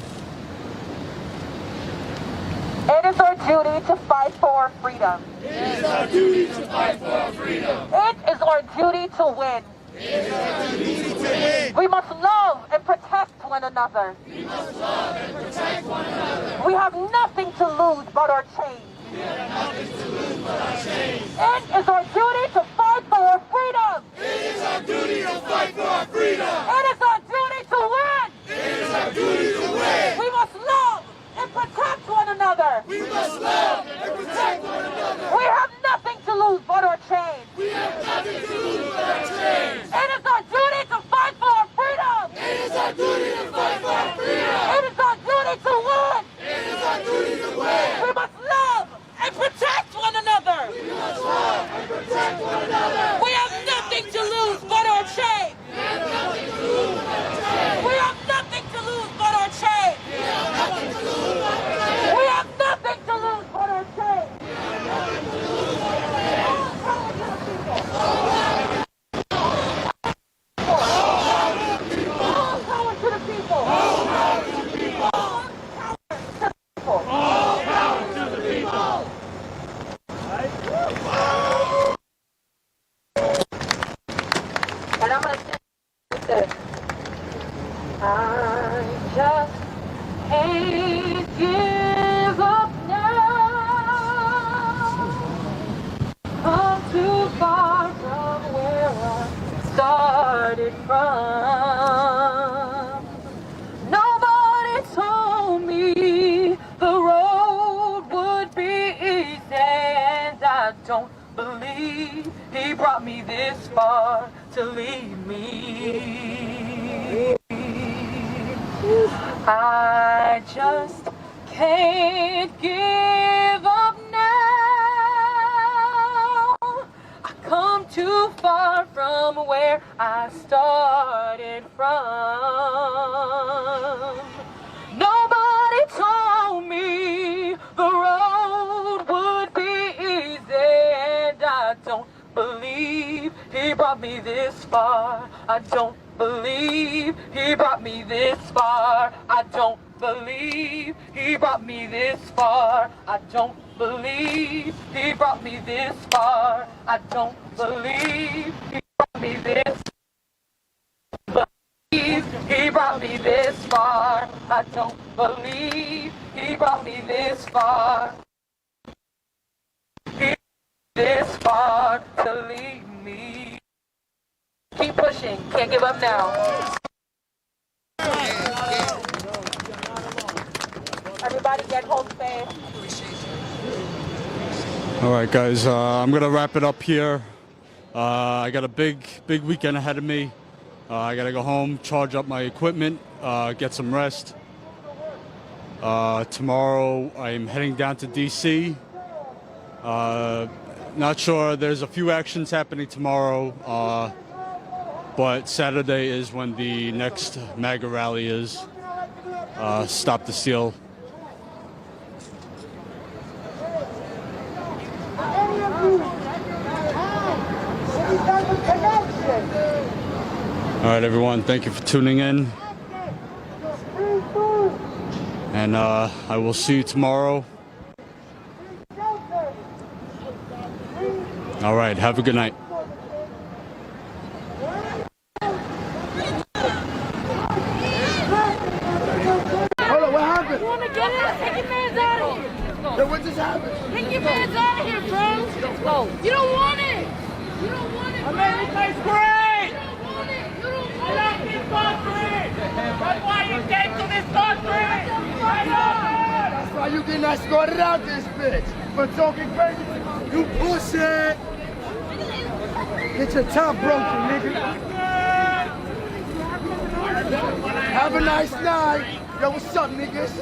It is our duty to fight for our freedom. It is our duty to fight for our freedom. It is our duty to win. It is our duty to win. We must love and protect one another. We must love and protect one another. We have nothing to lose but our chains. We have nothing to lose but our chains. It is our duty to fight for our freedom. It is our duty to fight for our freedom. It is our duty to win. It is our duty to win. We must love and protect one another. We must love and protect one another. We have nothing to lose but our chains. We have nothing to lose but our chains. It is our duty to fight for our freedom. It is our duty to fight for our freedom. It is our duty to win. It is our duty to win. We must love and protect one another. We must love and protect one another. We have nothing to lose but our chains. We have nothing to lose but our chains. We have nothing to lose but our chains. We have nothing to lose but our chains. We have nothing to lose but our chains. We have nothing to lose but our chains. All power to the people. All power to the people. All power to the people. All power to the people. And I'm going to say this. I just can't give up now. I'm too far from where I started from. Nobody told me the road would be easy, and I don't believe he brought me this far to leave me. I just can't give up now. I come too far from where I started from. Nobody told me the road would be easy, and I don't believe he brought me this far. I don't believe he brought me this far. I don't believe he brought me this far. I don't believe he brought me this far. I don't believe he brought me this far. He brought me this far. I don't believe he brought me this far. He this far to leave me. Keep pushing. Can't give up now. Everybody get home safe. All right, guys, I'm going to wrap it up here. I got a big weekend ahead of me. I got to go home, charge up my equipment, get some rest. Tomorrow, I'm heading down to D.C. Not sure. There's a few actions happening tomorrow, but Saturday is when the next MAGA rally is. Stop the Steal. All right, everyone, thank you for tuning in. And I will see you tomorrow. All right, have a good night. Hold on, what happened? You want to get it? Take your man's out of here. Yo, what just happened? Take your man's out of here, bro. Let's go. You don't want it. You don't want it, bro. I made this place great. You don't want it. You don't want it. It's great. That's why you came to this country! That's why you getting escorted out this bitch for talking crazy. You pussy! Get your top broken, nigga. Have a nice night. Yo, what's up, niggas?